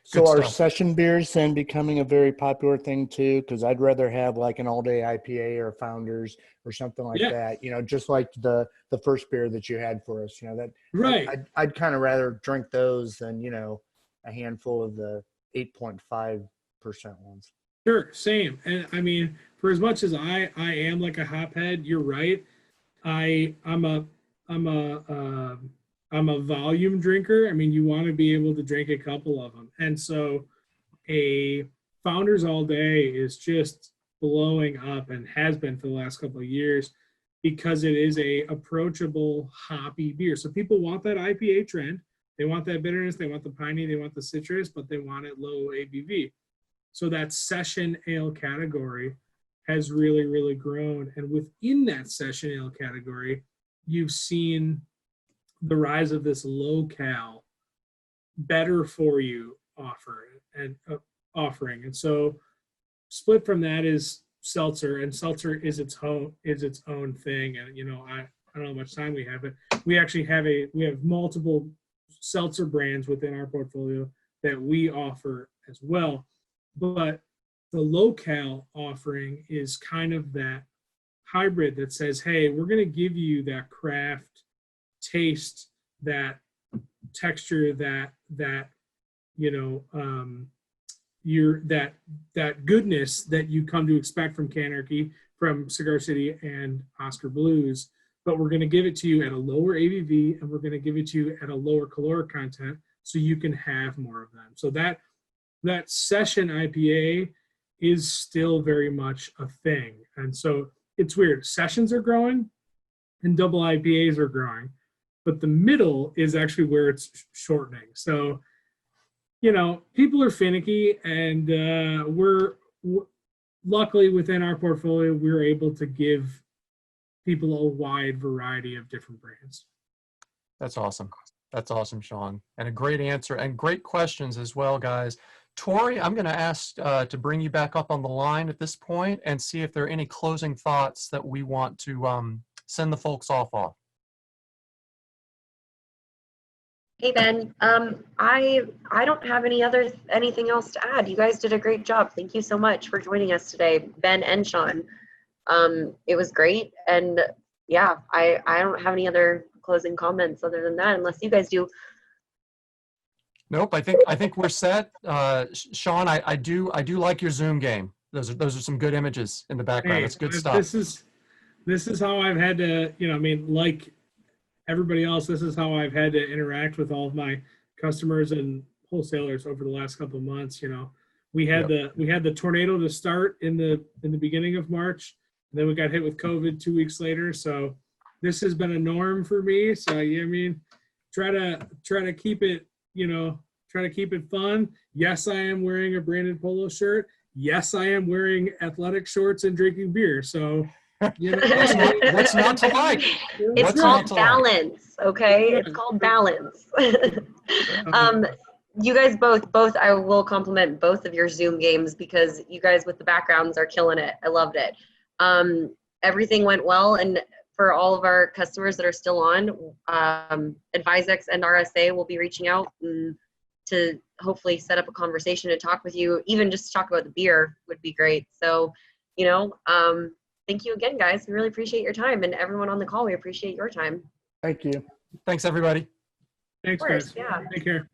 So are session beers then becoming a very popular thing too? Because I'd rather have an all-day IPA or Founders or something like that. Just like the first beer that you had for us. That right. I'd kind of rather drink those than a handful of the 8.5% ones. Sure, same. And I mean, for as much as I am like a hophead, you're right. I'm a volume drinker. I mean, you want to be able to drink a couple of them. And so a Founders All Day is just blowing up and has been for the last couple of years because it is a approachable hoppy beer. So people want that IPA trend. They want that bitterness. They want the piney. They want the citrus, but they want it low ABV. So that session ale category has really, really grown. And within that session ale category, you've seen the rise of this low-cal, better for you offering. And so split from that is seltzer, and seltzer is its own thing. And I don't know how much time we have, but we actually have multiple seltzer brands within our portfolio that we offer as well. But the low-cal offering is kind of that hybrid that says, hey, we're going to give you that craft taste, that texture, that goodness that you come to expect from Canarchy, from Cigar City and Oscar Blues, but we're going to give it to you at a lower ABV, and we're going to give it to you at a lower caloric content so you can have more of them. So that session IPA is still very much a thing. And so it's weird. Sessions are growing and double IPAs are growing, but the middle is actually where it's shortening. So, people are finicky, and we're luckily within our portfolio, we're able to give people a wide variety of different brands. That's awesome. That's awesome, Sean. And a great answer and great questions as well, guys. Tori, I'm going to ask to bring you back up on the line at this point and see if there are any closing thoughts that we want to send the folks off on. Hey, Ben. I don't have anything else to add. You guys did a great job. Thank you so much for joining us today, Ben and Sean. It was great. And yeah, I don't have any other closing comments other than that, unless you guys do. Nope, I think we're set. Sean, I do like your Zoom game. Those are some good images in the background. Hey, That's good I- stuff. This is how I've had to, I mean, like everybody else, this is how I've had to interact with all of my customers and wholesalers over the last couple of months. We had the tornado to start in the beginning of March, and then we got hit with COVID 2 weeks later. So this has been a norm for me. So I mean, try to keep it, try to keep it fun. Yes, I am wearing a branded polo shirt. Yes, I am wearing athletic shorts and drinking beer. So, What's not to like? It's What's called not to like? balance, okay? Yeah. It's called balance. You guys both, I will compliment both of your Zoom games because you guys with the backgrounds are killing it. I loved it. Everything went well, and for all of our customers that are still on, AdviseX and RSA will be reaching out to hopefully set up a conversation to talk with you. Even just to talk about the beer would be great. So, thank you again, guys. We really appreciate your time, and everyone on the call, we appreciate your time. Thank you. Thanks, everybody. Thanks, Of course, guys. yeah. Take care.